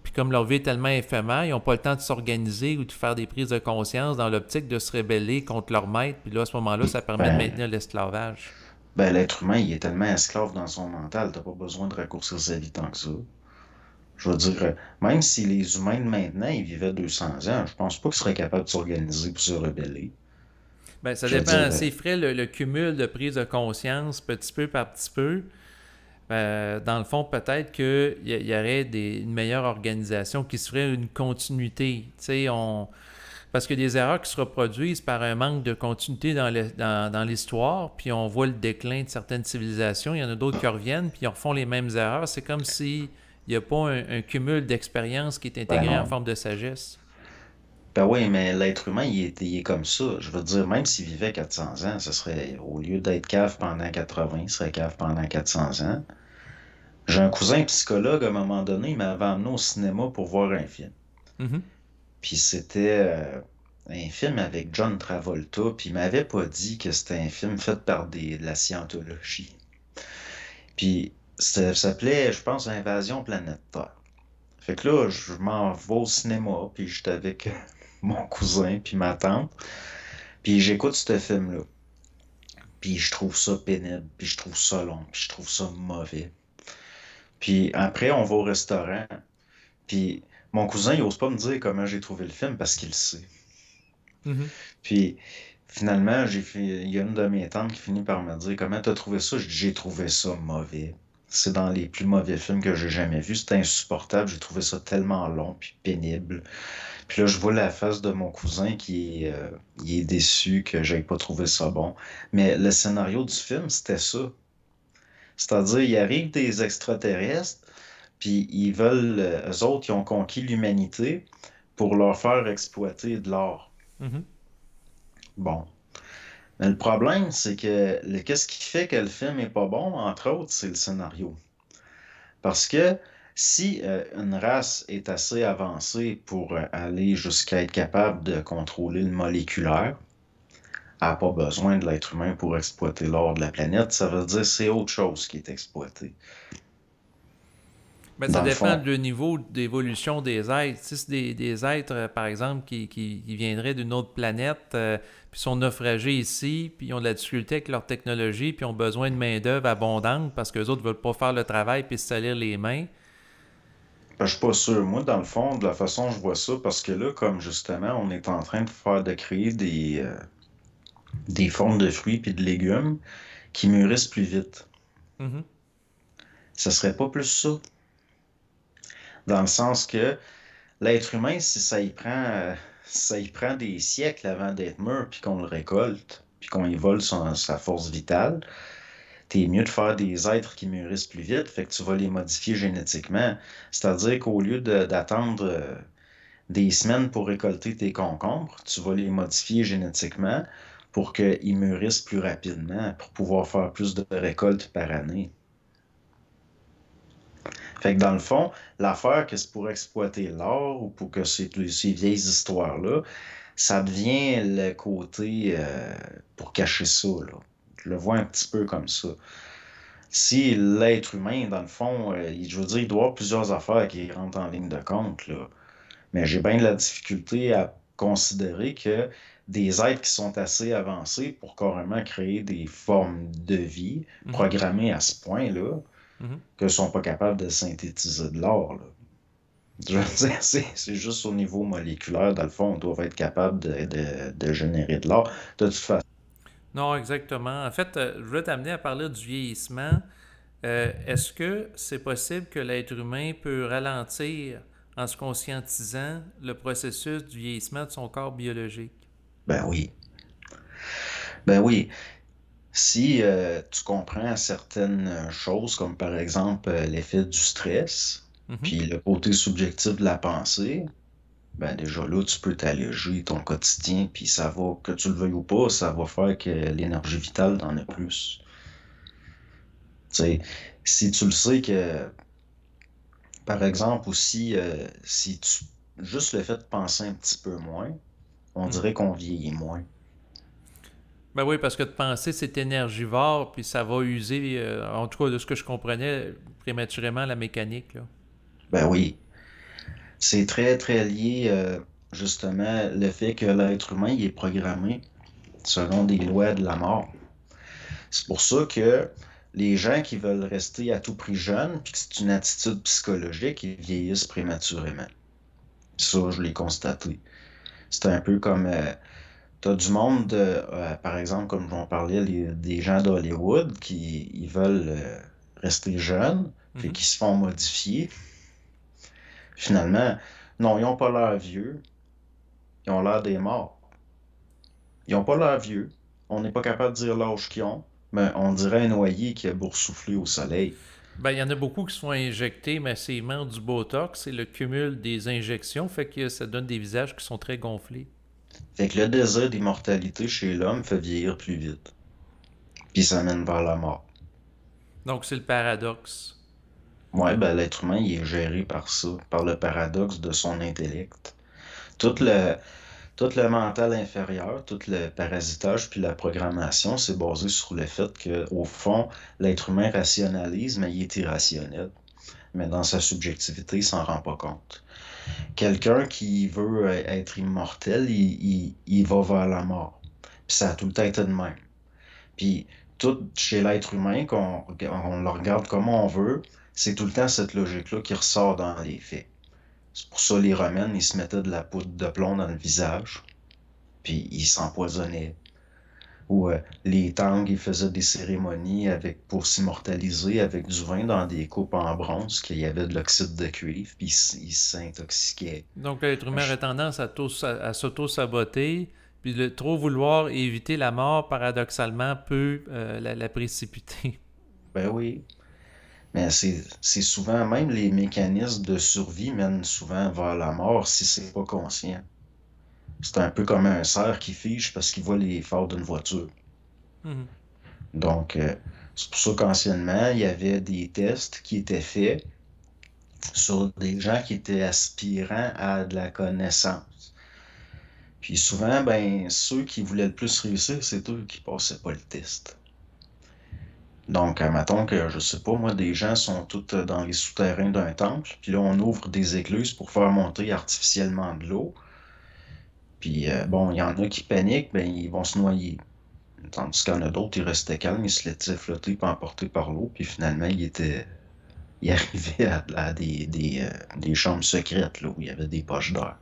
Puis comme leur vie est tellement éphémère, ils n'ont pas le temps de s'organiser ou de faire des prises de conscience dans l'optique de se rebeller contre leur maître. Puis là, à ce moment-là, ça permet de Ben, maintenir l'esclavage. l'être humain, il est tellement esclave dans son mental, t'as pas besoin de raccourcir sa vie tant que ça. Je veux dire, même si les humains de maintenant, ils vivaient 200 ans, je pense pas qu'ils seraient capables de s'organiser pour se rebeller. Ben, ça Je veux dépend. dire, S'ils feraient le cumul de prise de conscience petit peu par petit peu, Dans le fond, peut-être qu'il y aurait une meilleure organisation qui se ferait une continuité. Tu sais, parce qu'il y a des erreurs qui se reproduisent par un manque de continuité dans l'histoire, puis on voit le déclin de certaines civilisations. Il y en a d'autres qui reviennent, puis ils refont les mêmes erreurs. C'est comme si il n'y a pas un cumul d'expérience qui est Ben intégré en non. forme de sagesse. Ben oui, mais l'être humain, il est comme ça. Je veux dire, même s'il vivait 400 ans, ce serait, au lieu d'être cave pendant 80, il serait cave pendant 400 ans. J'ai un cousin psychologue, à un moment donné, il m'avait emmené au cinéma pour voir un film. Mhm. Puis c'était un film avec John Travolta, puis il m'avait pas dit que c'était un film fait par de la scientologie. Puis ça s'appelait, je pense, Invasion Planète Terre. Fait que là, je m'en vais au cinéma, puis j'étais avec mon cousin puis ma tante, puis j'écoute ce film-là. Puis je trouve ça pénible, puis je trouve ça long, puis je trouve ça mauvais. Puis après, on va au restaurant, puis mon cousin, il ose pas me dire comment j'ai trouvé le film parce qu'il le sait. Mhm. Puis finalement, il y a une de mes tantes qui finit par me dire comment t'as trouvé ça? Je dis, j'ai trouvé ça mauvais. C'est dans les plus mauvais films que j'ai jamais vus. C'était insupportable. J'ai trouvé ça tellement long puis pénible. Puis là, je vois la face de mon cousin il est déçu que j'aie pas trouvé ça bon. Mais le scénario du film, c'était ça. C'est-à-dire, il arrive des extraterrestres, puis ils veulent, eux autres, ils ont conquis l'humanité pour leur faire exploiter de l'or. Mhm. Bon. Mais le problème, c'est que qu'est-ce qui fait que le film est pas bon, entre autres, c'est le scénario. Parce que si une race est assez avancée pour aller jusqu'à être capable de contrôler le moléculaire, elle n'a pas besoin de l'être humain pour exploiter l'or de la planète, ça veut dire que c'est autre chose qui est exploité. Ben, ça Dans le dépend fond, du niveau d'évolution des êtres. Si c'est des êtres, par exemple, qui viendraient d'une autre planète, puis sont naufragés ici, puis ils ont de la difficulté avec leur technologie, puis ont besoin de main-d'œuvre abondante parce que les autres ne veulent pas faire le travail puis se salir les mains. ben, je suis pas sûr. Moi, dans le fond, de la façon dont je vois ça, parce que là, comme justement, on est en train de créer des formes de fruits puis de légumes qui mûrissent plus vite. Mhm. Ça serait pas plus ça? Dans le sens que l'être humain, si ça y prend des siècles avant d'être mûr, puis qu'on le récolte, puis qu'on y vole sa force vitale, t'es mieux de faire des êtres qui mûrissent plus vite, fait que tu vas les modifier génétiquement. C'est-à-dire qu'au lieu d'attendre des semaines pour récolter tes concombres, tu vas les modifier génétiquement pour qu'ils mûrissent plus rapidement, pour pouvoir faire plus de récoltes par année. Fait que dans le fond, l'affaire que c'est pour exploiter l'or ou pour que ces vieilles histoires-là, ça devient le côté pour cacher ça, là. Je le vois un petit peu comme ça. Si l'être humain, dans le fond, je veux dire, il doit y avoir plusieurs affaires qui rentrent en ligne de compte, là. Mais j'ai bien de la difficulté à considérer que des êtres qui sont assez avancés pour carrément créer des formes de vie Mhm. programmées à ce point-là, Mhm. que ne sont pas capables de synthétiser de l'or, là. Je veux dire, c'est juste au niveau moléculaire, dans le fond, on doit être capable de générer de l'or. De toute façon, Non, exactement. En fait, je voulais t'amener à parler du vieillissement. Est-ce que c'est possible que l'être humain peut ralentir en se conscientisant le processus du vieillissement de son corps biologique? ben oui. Ben oui. Si tu comprends certaines choses, comme par exemple l'effet du stress, Mhm. puis le côté subjectif de la pensée, ben déjà là, tu peux t'alléger ton quotidien, puis ça va, que tu le veuilles ou pas, ça va faire que l'énergie vitale t'en a plus. Tu sais, si tu le sais que, par exemple, aussi, si tu, juste le fait de penser un petit peu moins, on Mhm. dirait qu'on vieillit moins. Ben oui, parce que de penser, c'est énergivore, puis ça va user, en tout cas de ce que je comprenais, prématurément la mécanique, là. Ben oui, c'est très, très lié, justement, le fait que l'être humain, il est programmé selon des lois de la mort. C'est pour ça que les gens qui veulent rester à tout prix jeunes, puis que c'est une attitude psychologique, ils vieillissent prématurément. Ça, je l'ai constaté. C'est un peu comme, t'as du monde, par exemple, comme on parlait, des gens d'Hollywood qui ils veulent rester jeunes, fait Mhm. qu'ils se font modifier. Finalement, non, ils n'ont pas l'air vieux, ils ont l'air des morts. Ils n'ont pas l'air vieux, on n'est pas capable de dire l'âge qu'ils ont, mais on dirait un noyé qui a boursouflé au soleil. Ben, il y en a beaucoup qui se font injecter massivement du Botox et le cumul des injections fait que ça donne des visages qui sont très gonflés. Fait que le désir d'immortalité chez l'homme fait vieillir plus vite, puis ça mène vers la mort. Donc, c'est le paradoxe. Ouais, ben l'être humain, il est géré par ça, par le paradoxe de son intellect. Tout le, tout le mental inférieur, tout le parasitage puis la programmation, c'est basé sur le fait que, au fond, l'être humain rationalise, mais il est irrationnel. Mais dans sa subjectivité, il s'en rend pas compte. Quelqu'un qui veut être immortel, il va vers la mort. Puis ça a tout le temps été de même. Puis tout chez l'être humain, qu'on le regarde comme on veut, c'est tout le temps cette logique-là qui ressort dans les faits. C'est pour ça les Romains, ils se mettaient de la poudre de plomb dans le visage, puis ils s'empoisonnaient. Ou les Tang, ils faisaient des cérémonies pour s'immortaliser avec du vin dans des coupes en bronze, qu'il y avait de l'oxyde de cuivre, puis ils s'intoxiquaient. Donc, l'être humain a tendance à s'auto-saboter, puis de trop vouloir éviter la mort, paradoxalement, peut la précipiter. Ben oui, mais c'est souvent, même les mécanismes de survie mènent souvent vers la mort si c'est pas conscient. C'est un peu comme un cerf qui fige parce qu'il voit les phares d'une voiture. Mhm. Donc, c'est pour ça qu'anciennement, il y avait des tests qui étaient faits sur des gens qui étaient aspirants à de la connaissance. Puis souvent, ben, ceux qui voulaient le plus réussir, c'est eux qui passaient pas le test. Donc, admettons que, je sais pas, moi, des gens sont tous dans les souterrains d'un temple, puis là, on ouvre des écluses pour faire monter artificiellement de l'eau. Puis, bon, il y en a qui paniquent, ben, ils vont se noyer. Tandis qu'il y en a d'autres, ils restaient calmes, ils se laissaient flotter puis emporter par l'eau, puis finalement, ils arrivaient à des chambres secrètes, là, où il y avait des poches d'air.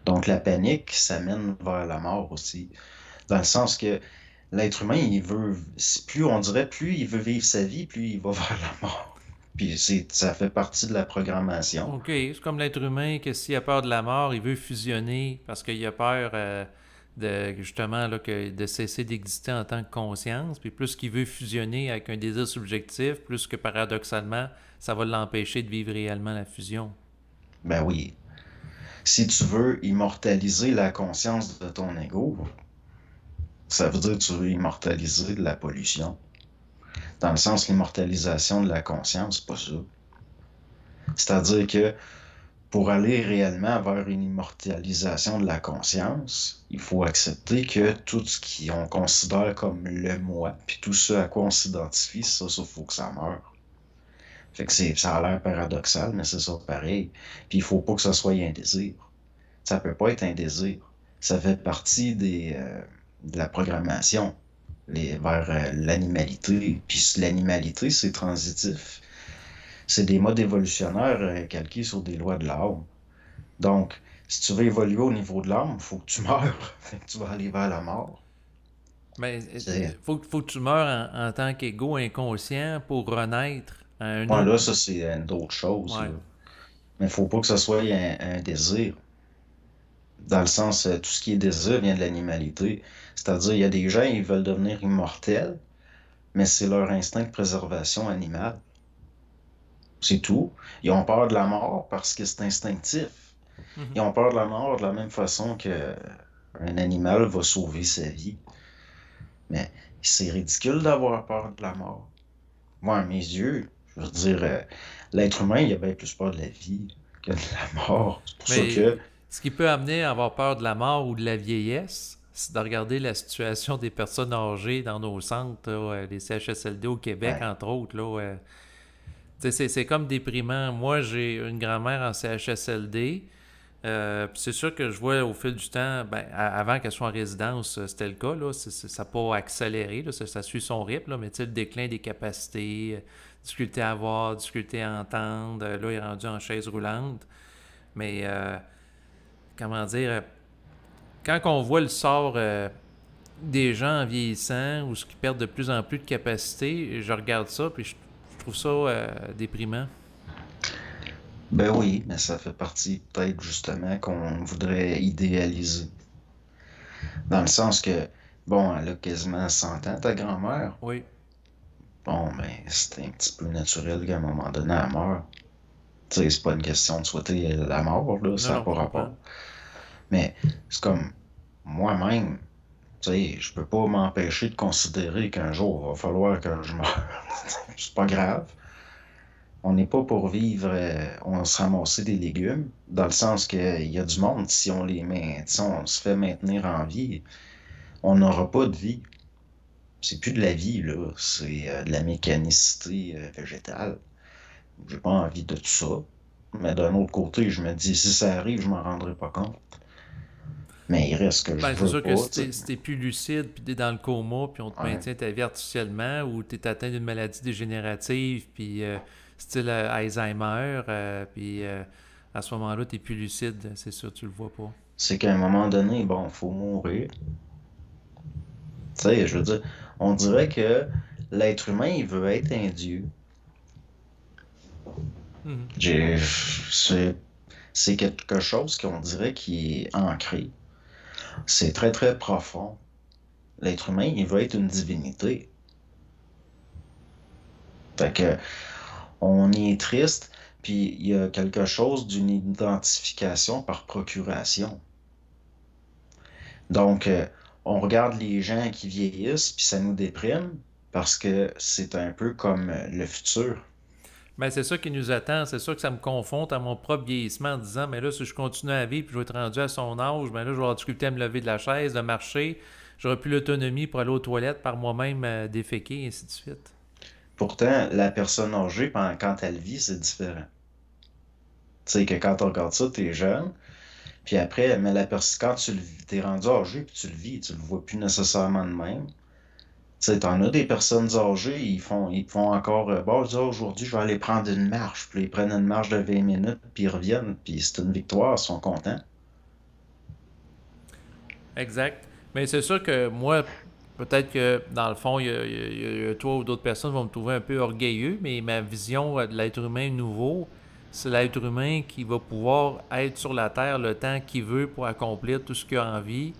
Donc, la panique, ça mène vers la mort aussi. Dans le sens que l'être humain, plus on dirait, plus il veut vivre sa vie, plus il va vers la mort. Puis ça fait partie de la programmation. OK, c'est comme l'être humain que s'il a peur de la mort, il veut fusionner parce qu'il a peur de justement là, de cesser d'exister en tant que conscience. Puis plus qu'il veut fusionner avec un désir subjectif, plus que paradoxalement, ça va l'empêcher de vivre réellement la fusion. Ben oui. Si tu veux immortaliser la conscience de ton ego, ça veut dire que tu veux immortaliser de la pollution. Dans le sens, l'immortalisation de la conscience, c'est pas ça. C'est-à-dire que pour aller réellement vers une immortalisation de la conscience, il faut accepter que tout ce qu'on considère comme le moi, puis tout ce à quoi on s'identifie, ça faut que ça meure. Fait que ça a l'air paradoxal, mais c'est ça pareil. Puis il faut pas que ça soit un désir. Ça peut pas être un désir. Ça fait partie de la programmation vers l'animalité. Puis l'animalité, c'est transitif. C'est des modes évolutionnaires calqués sur des lois de l'âme. Donc, si tu veux évoluer au niveau de l'âme, il faut que tu meurs. Fait que tu vas aller vers la mort. Mais C'est... faut que tu meurs en tant qu'ego inconscient pour renaître à un Bon, autre. là, ça, c'est d'autres choses, Ouais. là. Mais il faut pas que ce soit un désir. Dans le sens, tout ce qui est désir vient de l'animalité. C'est-à-dire, il y a des gens, ils veulent devenir immortels, mais c'est leur instinct de préservation animale. C'est tout. Ils ont peur de la mort parce que c'est instinctif. Mhm. Ils ont peur de la mort de la même façon que un animal va sauver sa vie. Mais c'est ridicule d'avoir peur de la mort. Moi, à mes yeux, je veux dire, l'être humain, il a bien plus peur de la vie que de la mort. C'est pour ça Mais que, ce qui peut amener à avoir peur de la mort ou de la vieillesse, c'est de regarder la situation des personnes âgées dans nos centres, là, les CHSLD au Québec, ben, entre autres. Là, c'est comme déprimant. Moi, j'ai une grand-mère en CHSLD. Puis c'est sûr que je vois au fil du temps, ben, avant qu'elle soit en résidence, c'était le cas, là, ça n'a pas accéléré, là, ça suit son rythme, là, mais tu sais, le déclin des capacités, difficulté à voir, difficulté à entendre, là, il est rendu en chaise roulante. Mais, comment dire, quand on voit le sort des gens en vieillissant ou ce qui perdent de plus en plus de capacité, je regarde ça, puis Je trouve ça déprimant. Ben oui, mais ça fait partie peut-être justement qu'on voudrait idéaliser. Dans le sens que, bon, elle a quasiment 100 ans, ta grand-mère. Oui. Bon, ben, c'est un petit peu naturel qu'à un moment donné, elle meurt. Tu sais, c'est pas une question de souhaiter la mort, là, Non, ça n'a non, pas je comprends. rapport. Mais c'est comme moi-même, tu sais, je peux pas m'empêcher de considérer qu'un jour, il va falloir que je meure. C'est pas grave. On n'est pas pour vivre, on se ramasser des légumes, dans le sens qu'il y a du monde, si on les met, si on se fait maintenir en vie, on n'aura pas de vie. C'est plus de la vie, là. C'est de la mécanicité végétale. J'ai pas envie de tout ça. Mais d'un autre côté, je me dis, si ça arrive, je m'en rendrai pas compte. Mais il reste que je Ben, c'est veux sûr que pas, tu sais. si t'es plus lucide, puis t'es dans le coma, puis on te Ouais. maintient ta vie artificiellement, ou t'es atteint d'une maladie dégénérative, puis style Alzheimer, puis à ce moment-là, t'es plus lucide, c'est sûr, tu le vois pas. C'est qu'à un moment donné, bon, faut mourir. Tu sais, je veux dire, on dirait que l'être humain, il veut être un dieu. Mhm. J'ai, c'est, c'est quelque chose qu'on dirait qui est ancré. C'est très, très profond. L'être humain, il veut être une divinité. Fait que, on y est triste, puis il y a quelque chose d'une identification par procuration. Donc, on regarde les gens qui vieillissent, puis ça nous déprime, parce que c'est un peu comme le futur. Ben, c'est ça qui nous attend, c'est sûr que ça me confronte à mon propre vieillissement en disant, mais là, si je continue à vivre, puis je vais être rendu à son âge, ben là, je vais avoir difficulté à me lever de la chaise, de marcher, j'aurai plus l'autonomie pour aller aux toilettes par moi-même déféquer, et ainsi de suite. Pourtant, la personne âgée, quand elle vit, c'est différent. Tu sais, que quand on regarde ça, t'es jeune, puis après, mais quand t'es rendu âgé, puis tu le vis, tu le vois plus nécessairement de même. Tu sais, t'en as des personnes âgées, ils font encore, bon, je dis, aujourd'hui, je vais aller prendre une marche, puis ils prennent une marche de 20 minutes, puis ils reviennent, puis c'est une victoire, ils sont contents. Exact. Mais c'est sûr que moi, peut-être que dans le fond, il y a toi ou d'autres personnes vont me trouver un peu orgueilleux, mais ma vision de l'être humain nouveau, c'est l'être humain qui va pouvoir être sur la Terre le temps qu'il veut pour accomplir tout ce qu'il a envie.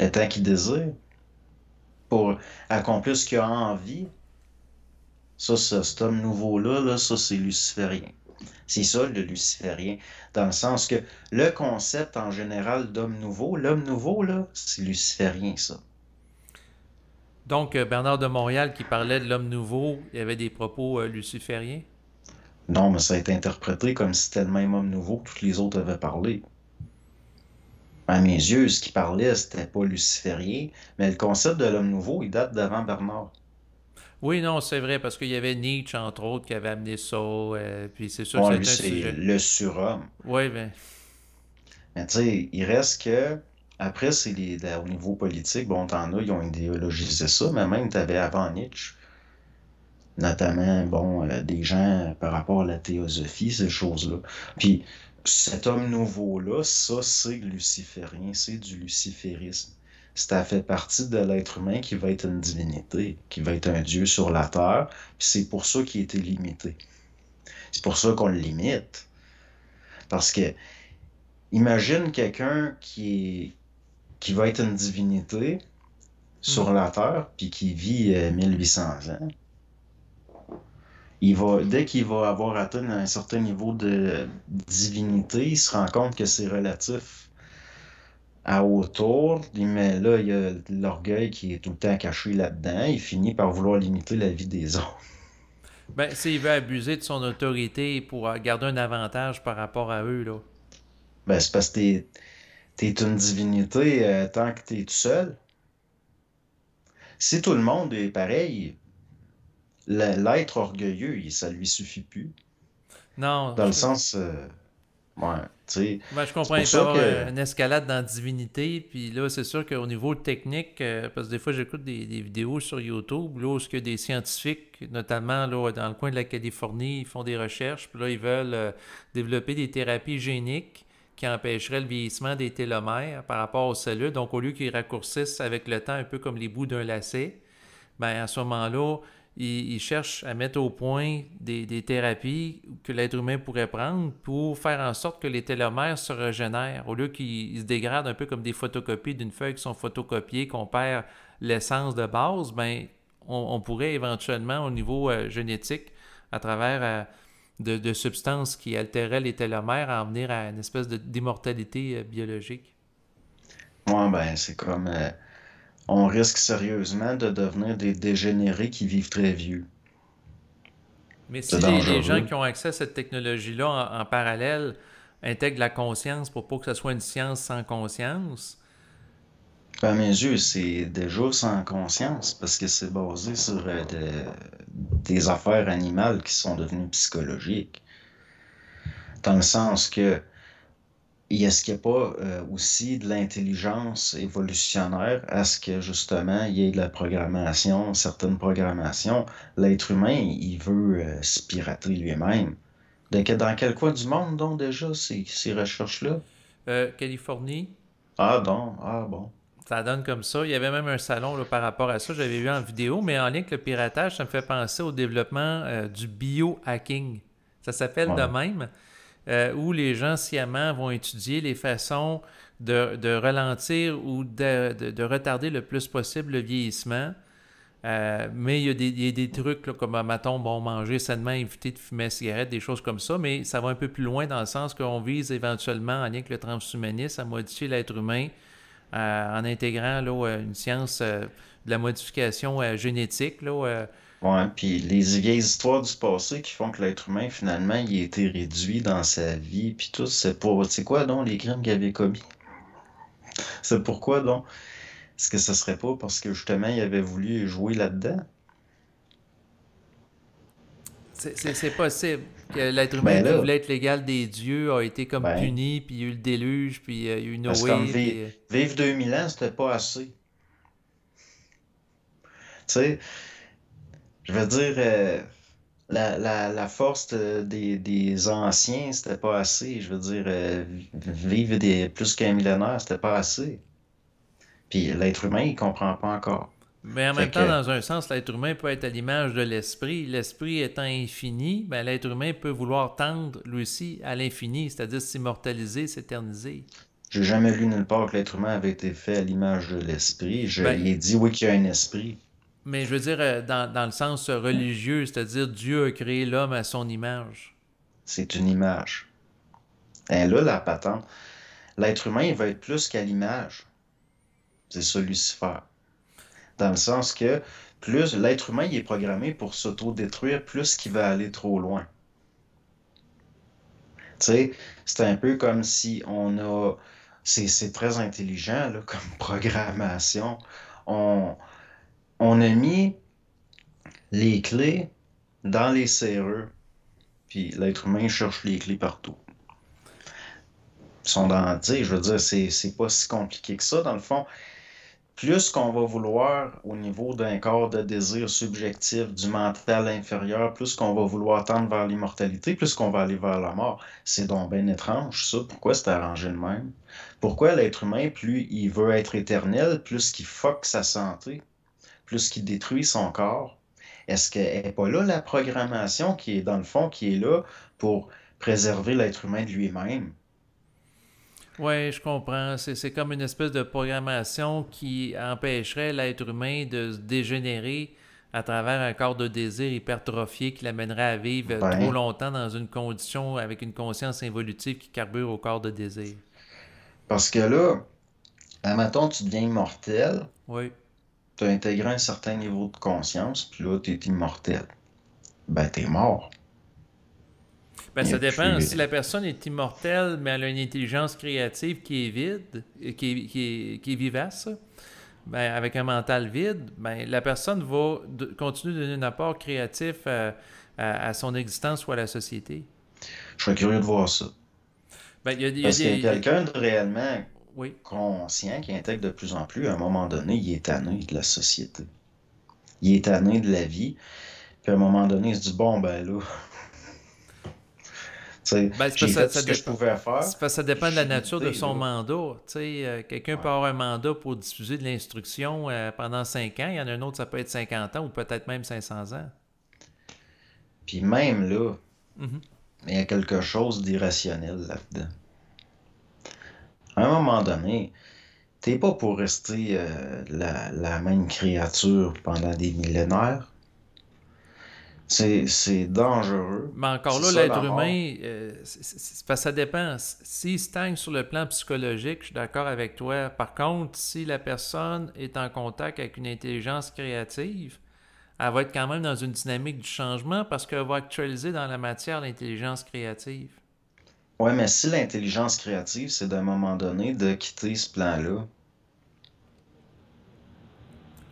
Le temps qu'ils désirent, pour accomplir ce qu'il a envie, cet homme nouveau-là, là, ça, c'est luciférien. C'est ça, le luciférien, dans le sens que le concept en général l'homme nouveau, là, c'est luciférien, ça. Donc, Bernard de Montréal qui parlait de l'homme nouveau, il y avait des propos lucifériens. Non, mais ça a été interprété comme si c'était le même homme nouveau que tous les autres avaient parlé. À mes yeux, ce qu'il parlait, c'était pas luciférien, mais le concept de l'homme nouveau, il date d'avant Bernard. Oui, non, c'est vrai, parce qu'il y avait Nietzsche, entre autres, qui avait amené ça, puis c'est sûr que Bon, ça a lui, été un c'est sujet. le surhomme. Oui, ben, Mais tu sais, il reste que, après, au niveau politique, bon, t'en as, ils ont idéologisé ça, mais même t'avais avant Nietzsche, notamment, bon, des gens par rapport à la théosophie, ces choses-là. Puis, cet homme nouveau-là, ça, c'est luciférien, c'est du luciférisme. Ça fait partie de l'être humain qui va être une divinité, qui va être un dieu sur la terre, puis c'est pour ça qu'il a été limité. C'est pour ça qu'on le limite. Parce que, imagine quelqu'un qui va être une divinité sur mhm. la terre, puis qui vit 1800 ans. Dès qu'il va avoir atteint un certain niveau de divinité, il se rend compte que c'est relatif à autour, mais là, il y a l'orgueil qui est tout le temps caché là-dedans. Il finit par vouloir limiter la vie des autres. Ben, s'il veut abuser de son autorité pour garder un avantage par rapport à eux, là. Ben, c'est parce que t'es une divinité tant que t'es tout seul. Si tout le monde est pareil, l'être orgueilleux, ça lui suffit plus. Non, Dans le sens, ouais, tu sais, ben, je c'est comprends, pour il peut y ça avoir que, une escalade dans la divinité, puis là, c'est sûr qu'au niveau technique, parce que des fois, j'écoute des vidéos sur YouTube, là, où il y a des scientifiques, notamment là, dans le coin de la Californie, ils font des recherches, puis là, ils veulent développer des thérapies géniques qui empêcheraient le vieillissement des télomères par rapport aux cellules. Donc, au lieu qu'ils raccourcissent avec le temps, un peu comme les bouts d'un lacet, ben, à ce moment-là, ils cherchent à mettre au point des thérapies que l'être humain pourrait prendre pour faire en sorte que les télomères se régénèrent. Au lieu qu'ils se dégradent un peu comme des photocopies d'une feuille qui sont photocopiées, qu'on perd l'essence de base, ben, on pourrait éventuellement, au niveau génétique, à travers de substances qui altéraient les télomères, en venir à une espèce d'immortalité biologique. Ouais, ben, c'est comme. On risque sérieusement de devenir des dégénérés qui vivent très vieux. Mais C'est si les gens dangereux. qui ont accès à cette technologie-là en parallèle intègrent la conscience pour pas que ce soit une science sans conscience, À mes yeux, c'est déjà sans conscience parce que c'est basé sur des affaires animales qui sont devenues psychologiques. Dans le sens que, est-ce qu'il n'y a pas aussi de l'intelligence évolutionnaire à ce que justement il y ait de la programmation, certaines programmations? L'être humain, il veut se pirater lui-même. Dans quel coin du monde, donc, déjà, ces recherches-là? Californie, Ah, bon, ah, bon. ça donne comme ça. Il y avait même un salon là, par rapport à ça, j'avais vu en vidéo, mais en lien avec le piratage, ça me fait penser au développement du biohacking. Ça s'appelle de Ouais. même, où les gens sciemment vont étudier les façons de ralentir ou de retarder le plus possible le vieillissement. Mais il y a des trucs là, comme, mettons, bon, manger sainement, éviter de fumer la cigarette, des choses comme ça, mais ça va un peu plus loin dans le sens qu'on vise éventuellement, en lien avec le transhumanisme, à modifier l'être humain en intégrant là, une science de la modification génétique. Là, Ouais, puis les vieilles histoires du passé qui font que l'être humain, finalement, il a été réduit dans sa vie, puis tout, c'est quoi donc les crimes qu'il avait commis? C'est pourquoi donc? Est-ce que ce serait pas parce que justement il avait voulu jouer là-dedans? c'est possible que l'être humain Ben qui là, voulait être l'égal des dieux a été comme ben, puni, puis il y a eu le déluge, puis il y a eu c'est comme Noé, puis... vivre 2000 ans, c'était pas assez. Tu sais, je veux dire, la force des anciens, c'était pas assez. Je veux dire, vivre plus qu'un millénaire, c'était pas assez. Puis l'être humain, il comprend pas encore. Mais en Fait même temps, que dans un sens, l'être humain peut être à l'image de l'esprit. L'esprit étant infini, ben, l'être humain peut vouloir tendre, lui aussi, à l'infini, c'est-à-dire s'immortaliser, s'éterniser. j'ai jamais lu nulle part que l'être humain avait été fait à l'image de l'esprit. Ben, Il est dit, oui, qu'il y a un esprit. mais je veux dire, dans le sens religieux, c'est-à-dire Dieu a créé l'homme à son image. C'est une image. Et là, la patente. L'être humain, il va être plus qu'à l'image. C'est ça, Lucifer. Dans le sens que plus l'être humain, il est programmé pour s'auto-détruire, plus qu'il va aller trop loin. Tu sais, c'est un peu comme si on a. C'est très intelligent, là, comme programmation. On, on a mis les clés dans les serrures, puis l'être humain cherche les clés partout. Ils sont dans, tu sais, je veux dire, c'est pas si compliqué que ça, dans le fond. Plus qu'on va vouloir, au niveau d'un corps de désir subjectif, du mental inférieur, plus qu'on va vouloir tendre vers l'immortalité, plus qu'on va aller vers la mort. C'est donc bien étrange, ça. Pourquoi c'est arrangé de même? Pourquoi l'être humain, plus il veut être éternel, plus qu'il fuck sa santé, plus qu'il détruit son corps? Est-ce qu'elle n'est pas là la programmation qui est, dans le fond, qui est là pour préserver l'être humain de lui-même? Oui, je comprends. C'est comme une espèce de programmation qui empêcherait l'être humain de se dégénérer à travers un corps de désir hypertrophié qui l'amènerait à vivre trop Ben, longtemps dans une condition avec une conscience involutive qui carbure au corps de désir. parce que là, admettons, tu deviens immortel, Oui. tu as intégré un certain niveau de conscience, puis là, tu es immortel. Ben, t'es mort. Ben, Il y a ça dépend. plus... Si la personne est immortelle, mais elle a une intelligence créative qui est vide, qui est vivace, ben, avec un mental vide, ben, la personne va continuer de donner un apport créatif à son existence ou à la société. Je serais curieux de voir ça. Ben, il y a Parce que des... quelqu'un de réellement Oui. conscient, qui intègre de plus en plus, à un moment donné, il est tanné de la société. Il est tanné de la vie. Puis à un moment donné, il se dit, bon, ben là, sais, Ben, c'est j'ai parce que fait ça ce que je dépend. pouvais faire. C'est parce que ça dépend de la J'ai nature de quitté, son là. mandat. Tu sais, quelqu'un peut Ouais. avoir un mandat pour diffuser de l'instruction pendant 5 ans. Il y en a un autre, ça peut être 50 ans ou peut-être même 500 ans. Puis même là, Mhm. il y a quelque chose d'irrationnel là-dedans. À un moment donné, t'es pas pour rester la même créature pendant des millénaires. C'est dangereux. Mais encore C'est là, ça la l'être mort. humain, c'est parce que ça dépend. S'il stagne sur le plan psychologique, je suis d'accord avec toi. Par contre, si la personne est en contact avec une intelligence créative, elle va être quand même dans une dynamique du changement parce qu'elle va actualiser dans la matière l'intelligence créative. Ouais, mais si l'intelligence créative, c'est d'un moment donné de quitter ce plan-là,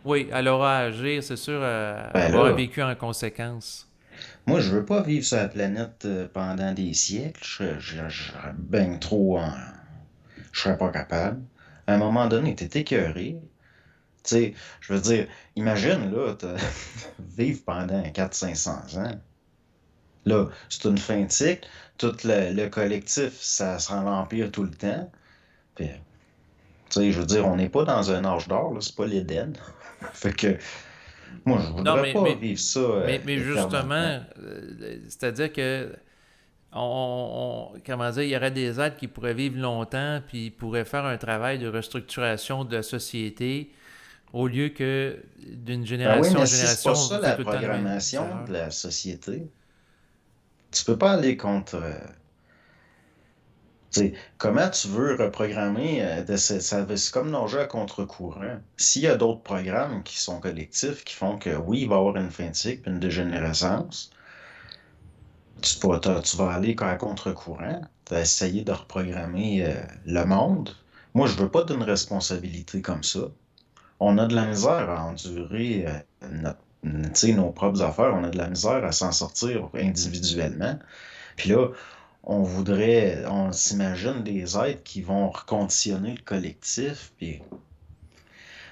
Oui, elle aura à agir, c'est sûr, ben avoir là, vécu en conséquence. moi, je veux pas vivre sur la planète pendant des siècles. Je serais ben trop je serais pas capable. À un moment donné, t'es écœuré. Tu sais, je veux dire, imagine, là, vivre pendant 400-500 ans. Là, c'est une fin de cycle. Tout le collectif, ça se rend l'Empire tout le temps. Puis, tu sais, je veux dire, on n'est pas dans un âge d'or, là, c'est pas l'Éden. Fait que, moi, je Non, voudrais pas vivre ça mais éternellement. justement, c'est-à-dire que comment dire, il y aurait des êtres qui pourraient vivre longtemps, puis ils pourraient faire un travail de restructuration de la société, au lieu que d'une Ben oui, génération mais en si c'est pas génération, ça on fait la tout le temps les mêmes programmation erreurs. de la société, tu peux pas aller contre. Tu sais, comment tu veux reprogrammer c'est comme nager à contre-courant. S'il y a d'autres programmes qui sont collectifs, qui font que oui, il va y avoir une fin de cycle, puis une dégénérescence, tu vas aller à contre-courant, tu vas essayer de reprogrammer le monde. Moi, je veux pas d'une responsabilité comme ça. On a de la misère à endurer tu sais, nos propres affaires, on a de la misère à s'en sortir individuellement. Puis là, on s'imagine des êtres qui vont reconditionner le collectif, puis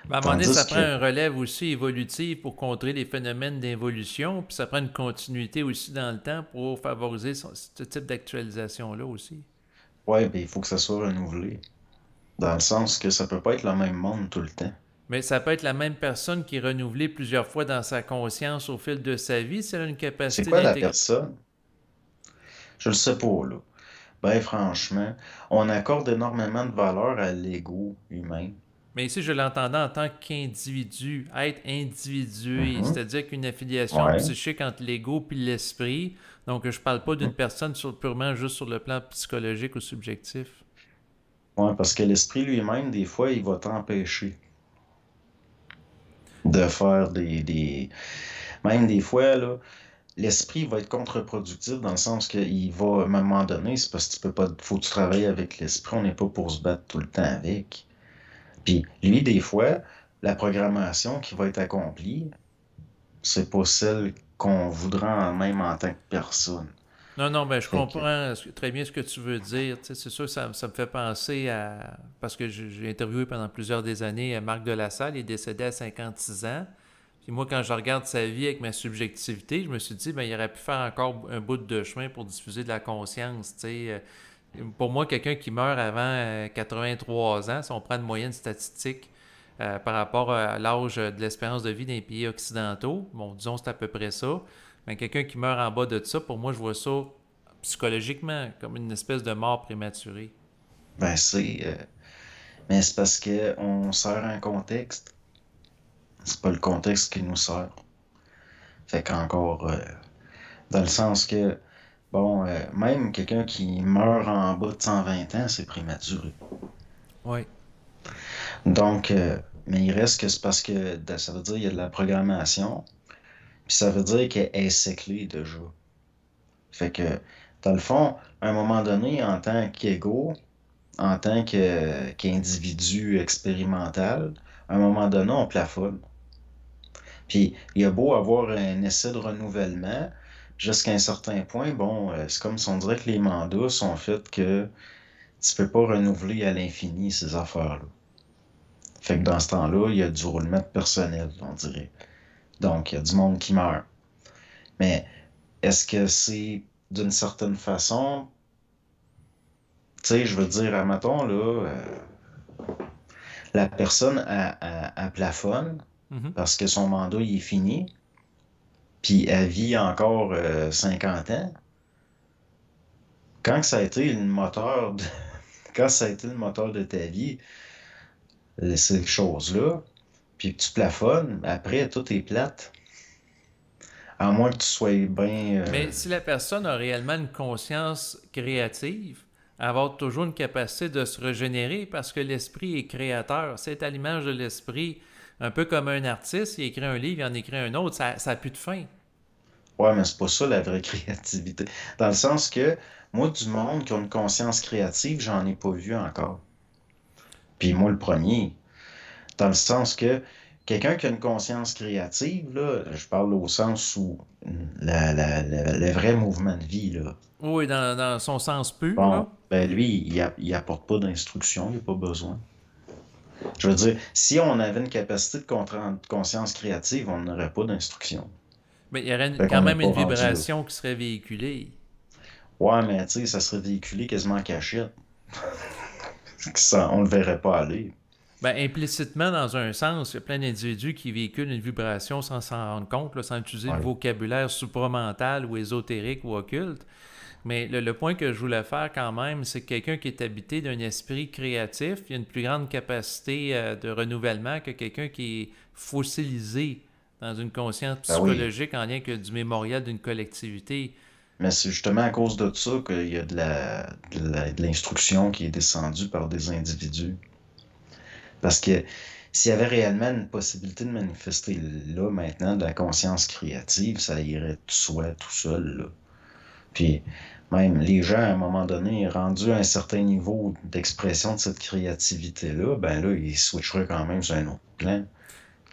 Ben, à un moment donné, ça tandis prend que, un relève aussi évolutif pour contrer les phénomènes d'involution, puis ça prend une continuité aussi dans le temps pour favoriser ce type d'actualisation-là aussi. ouais, ben, il faut que ça soit renouvelé, dans le sens que ça peut pas être le même monde tout le temps. Mais ça peut être la même personne qui est renouvelée plusieurs fois dans sa conscience au fil de sa vie, si elle a une C'est capacité quoi la d'intégrer. personne? Je le sais pas, là. Ben, franchement, on accorde énormément de valeur à l'ego humain. Mais ici, je l'entendais en tant qu'individu, être individué, Mhm. c'est-à-dire qu'une affiliation Ouais. psychique entre l'ego et l'esprit. Donc, je parle pas d'une Mhm. personne purement juste sur le plan psychologique ou subjectif. Ouais, parce que l'esprit lui-même, des fois, il va t'empêcher de faire Même des fois, là, l'esprit va être contre-productif dans le sens qu'il va, à un moment donné, c'est parce que tu peux pas, faut que tu travailles avec l'esprit, on n'est pas pour se battre tout le temps avec. Puis lui, des fois, la programmation qui va être accomplie, c'est pas celle qu'on voudra même en tant que personne. Non, non, ben je Fait que, comprends très bien ce que tu veux dire. Tu sais, c'est sûr, ça me fait penser à... Parce que j'ai interviewé pendant plusieurs des années Marc Delassalle, il est décédé à 56 ans. Puis moi, quand je regarde sa vie avec ma subjectivité, je me suis dit, ben, il aurait pu faire encore un bout de chemin pour diffuser de la conscience. Tu sais. Pour moi, quelqu'un qui meurt avant 83 ans, si on prend une moyenne statistique par rapport à l'âge de l'espérance de vie des pays occidentaux, bon, disons c'est à peu près ça, mais quelqu'un qui meurt en bas de ça, pour moi, je vois ça psychologiquement comme une espèce de mort prématurée. ben mais c'est parce que on sert un contexte. C'est pas le contexte qui nous sert. Fait qu'encore, dans le sens que, bon, même quelqu'un qui meurt en bas de 120 ans, c'est prématuré. Oui. Donc, mais il reste que c'est parce que ça veut dire qu'il y a de la programmation, puis ça veut dire qu'elle est séclée déjà. Fait que, dans le fond, à un moment donné, en tant qu'ego, en tant qu'individu expérimental, à un moment donné, on plafonne. Puis, il y a beau avoir un essai de renouvellement, jusqu'à un certain point, bon, c'est comme si on dirait que les mandats sont faits que tu peux pas renouveler à l'infini ces affaires-là. Fait que dans ce temps-là, il y a du roulement de personnel, on dirait. Donc, il y a du monde qui meurt. Mais est-ce que c'est d'une certaine façon, tu sais, je veux dire, admettons, là, la personne, elle plafonne Mhm. parce que son mandat, il est fini, puis elle vit encore 50 ans. Quand ça a été le moteur de, quand ça a été le moteur de ta vie, ces choses-là, puis que tu plafonnes, après, tout est plate. À moins que tu sois bien... Mais si la personne a réellement une conscience créative, elle va avoir toujours une capacité de se régénérer parce que l'esprit est créateur. C'est à l'image de l'esprit, un peu comme un artiste, il écrit un livre, il en écrit un autre, ça n'a plus de fin. Ouais, mais c'est pas ça la vraie créativité. Dans le sens que, moi, du monde qui a une conscience créative, j'en ai pas vu encore. Puis moi, le premier. Dans le sens que quelqu'un qui a une conscience créative, là, je parle au sens où le vrai mouvement de vie, là. Oui, dans son sens pur, Bon, là. ben lui, il apporte pas d'instruction, il n'a pas besoin. Je veux dire, si on avait une capacité de conscience créative, on n'aurait pas d'instruction. Mais il y aurait Fait quand qu'on n'est même pas une rendu là. vibration qui serait véhiculée. Ouais, mais tu sais, ça serait véhiculé quasiment en cachette. On le verrait pas aller. Ben, implicitement, dans un sens, il y a plein d'individus qui véhiculent une vibration sans s'en rendre compte, là, sans utiliser le Ouais. vocabulaire supramental ou ésotérique ou occulte. Mais le point que je voulais faire quand même, c'est que quelqu'un qui est habité d'un esprit créatif, il a une plus grande capacité de renouvellement que quelqu'un qui est fossilisé dans une conscience Ben oui. psychologique en lien que du mémorial d'une collectivité. Mais c'est justement à cause de ça qu'il y a de l'instruction qui est descendue par des individus. Parce que s'il y avait réellement une possibilité de manifester là, maintenant, de la conscience créative, ça irait tout soi, tout seul, là. Puis même les gens, à un moment donné, rendus à un certain niveau d'expression de cette créativité-là, ben là, ils switcheraient quand même sur un autre plan.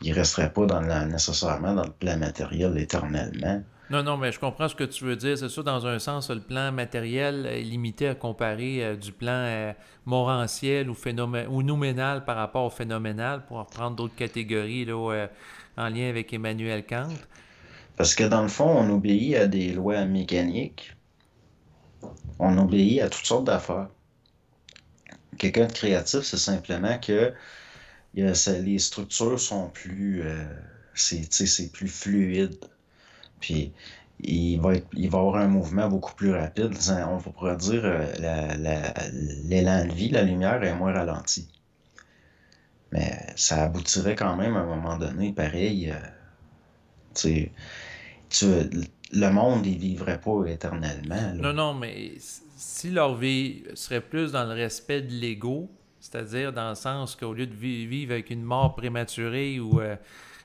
Ils resteraient pas nécessairement dans le plan matériel éternellement. Non, non, mais je comprends ce que tu veux dire. C'est sûr, dans un sens, le plan matériel est limité à comparer du plan morantiel ou nouménal par rapport au phénoménal, pour reprendre d'autres catégories là, en lien avec Emmanuel Kant. Parce que dans le fond, on obéit à des lois mécaniques, on obéit à toutes sortes d'affaires. Quelqu'un de créatif, c'est simplement que les structures sont plus, tu sais, c'est plus fluide. Puis il va avoir un mouvement beaucoup plus rapide. On pourrait dire l'élan de vie, la lumière est moins ralentie. Mais ça aboutirait quand même à un moment donné, pareil. Tu sais, le monde, il vivrait pas éternellement, là. Non, non, mais si leur vie serait plus dans le respect de l'ego, c'est-à-dire dans le sens qu'au lieu de vivre avec une mort prématurée ou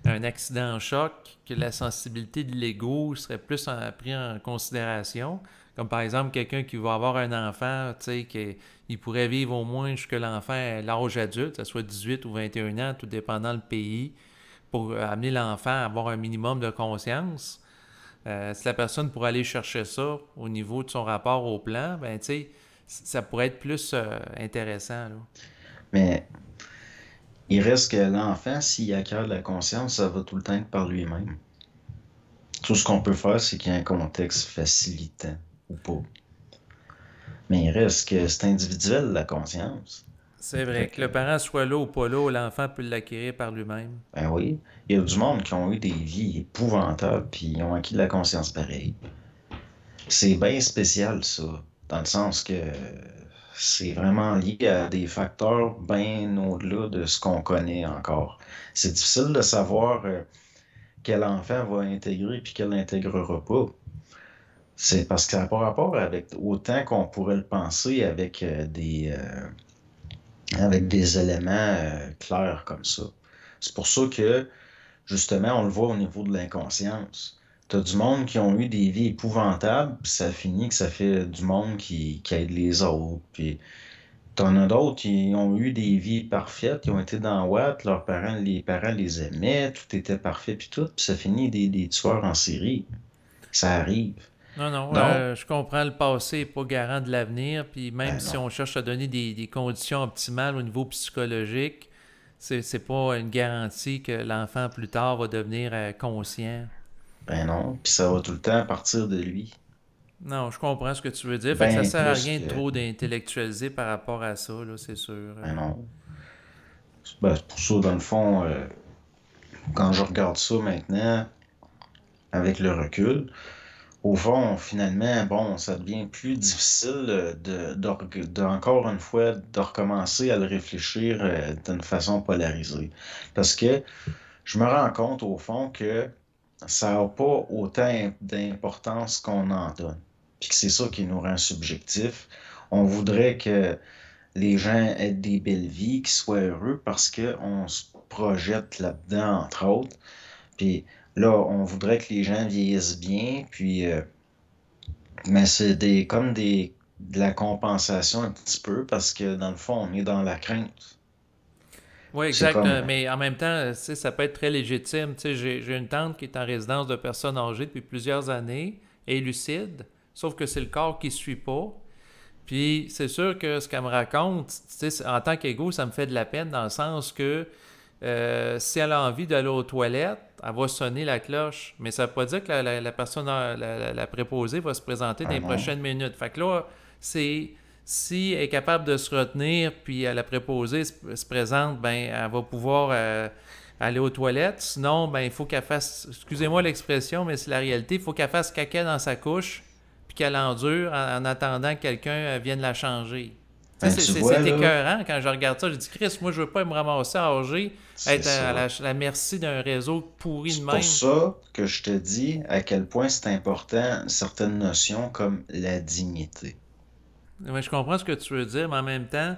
un accident en choc, que la sensibilité de l'ego serait plus pris en considération. Comme par exemple quelqu'un qui va avoir un enfant, tu sais, qu'il pourrait vivre au moins jusque l'enfant à l'âge adulte, que ce soit 18 ou 21 ans, tout dépendant le pays, pour amener l'enfant à avoir un minimum de conscience. Si la personne pourrait aller chercher ça au niveau de son rapport au plan, ben tu sais, ça pourrait être plus intéressant. Là. Mais il reste que l'enfant, s'il acquiert de la conscience, ça va tout le temps être par lui-même. Tout ce qu'on peut faire, c'est qu'il y a un contexte facilitant ou pas. Mais il reste que c'est individuel, la conscience. C'est Fait vrai, que que, le parent soit là ou pas là, l'enfant peut l'acquérir par lui-même. ben oui, il y a du monde qui ont eu des vies épouvantables, puis ils ont acquis de la conscience pareille. C'est bien spécial, ça, dans le sens que c'est vraiment lié à des facteurs bien au-delà de ce qu'on connaît encore. C'est difficile de savoir quel enfant va intégrer puis quel n'intégrera pas. C'est parce que ça n'a pas rapport avec autant qu'on pourrait le penser avec des éléments clairs comme ça. C'est pour ça que, justement, on le voit au niveau de l'inconscience. T'as du monde qui ont eu des vies épouvantables, puis ça finit que ça fait du monde qui aide les autres. Puis t'en as d'autres qui ont eu des vies parfaites, qui ont été dans Watt, les parents les aimaient, tout était parfait, puis tout, puis ça finit des tueurs en série. Ça arrive. Non, non, Donc, je comprends, le passé n'est pas garant de l'avenir, puis même ben si non, on cherche à donner des conditions optimales au niveau psychologique, c'est pas une garantie que l'enfant plus tard va devenir conscient. ben non, puis ça va tout le temps partir de lui. Non, je comprends ce que tu veux dire. Fait que ça Bien sert à plus rien de que... trop d'intellectualiser par rapport à ça, là, c'est sûr. Ben non. Ben, c'est pour ça, dans le fond, quand je regarde ça maintenant, avec le recul, au fond, finalement, bon, ça devient plus difficile encore une fois, de recommencer à le réfléchir d'une façon polarisée. Parce que je me rends compte, au fond, que ça n'a pas autant d'importance qu'on en donne. Puis que c'est ça qui nous rend subjectifs. On voudrait que les gens aient des belles vies, qu'ils soient heureux parce qu'on se projette là-dedans, entre autres. Puis là, on voudrait que les gens vieillissent bien, puis mais c'est de la compensation un petit peu parce que dans le fond, on est dans la crainte. Oui, C'est exact. comme, Mais en même temps, tu sais, ça peut être très légitime. Tu sais, j'ai une tante qui est en résidence de personnes âgées depuis plusieurs années et lucide, sauf que c'est le corps qui ne suit pas. Puis c'est sûr que ce qu'elle me raconte, tu sais, en tant qu'égo, ça me fait de la peine dans le sens que si elle a envie d'aller aux toilettes, elle va sonner la cloche. Mais ça ne veut pas dire que la personne, la préposée va se présenter dans ah les non, prochaines minutes. Fait que là, c'est si elle est capable de se retenir, puis la préposée se présente, ben elle va pouvoir aller aux toilettes. Sinon, ben il faut qu'elle fasse, excusez-moi l'expression, mais c'est la réalité, il faut qu'elle fasse caca dans sa couche, puis qu'elle endure en attendant que quelqu'un vienne la changer. Tu ben, sais, tu vois c'est là, écœurant quand je regarde ça. Je dis, Chris, moi, je veux pas me ramasser âgé, c'est être à ça. la merci d'un réseau pourri de C'est pour même. ça que je te dis à quel point c'est important certaines notions comme la dignité. Ouais, je comprends ce que tu veux dire, mais en même temps,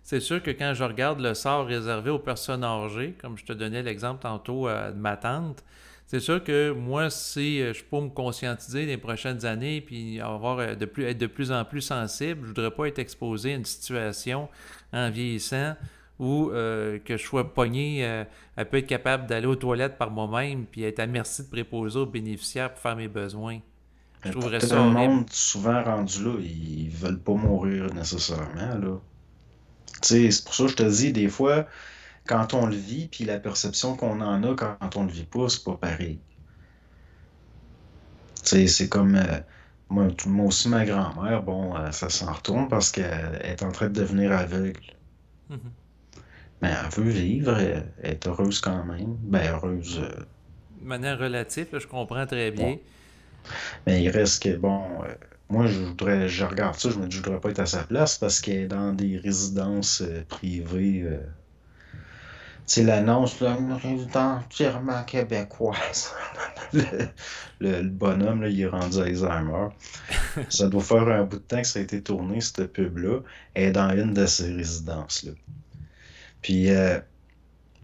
c'est sûr que quand je regarde le sort réservé aux personnes âgées, comme je te donnais l'exemple tantôt de ma tante, c'est sûr que moi, si je peux me conscientiser les prochaines années puis avoir être de plus en plus sensible, je voudrais pas être exposé à une situation en vieillissant où que je sois pogné, elle peut être capable d'aller aux toilettes par moi-même puis être à merci de préposer aux bénéficiaires pour faire mes besoins. Je Pour trouverais ça tellement de horrible. monde souvent rendu là, ils veulent pas mourir nécessairement là. Tu sais, c'est pour ça que je te dis, des fois, quand on le vit, puis la perception qu'on en a quand on le vit pas, c'est pas pareil. Tu sais, c'est comme moi aussi ma grand-mère, bon, ça s'en retourne parce qu'elle est en train de devenir aveugle. Mhm. Mais elle veut vivre, elle est heureuse quand même. Ben heureuse, De manière relative, là, je comprends très bon. bien. Mais il reste que bon, moi je regarde ça, je me dis je voudrais pas être à sa place parce qu'elle est dans des résidences privées. C'est l'annonce, là, une résidence entièrement québécoise. Le, le bonhomme, là, il est rendu Alzheimer. Ça doit faire un bout de temps que ça a été tourné, cette pub-là. Elle est dans une de ces résidences-là. Puis,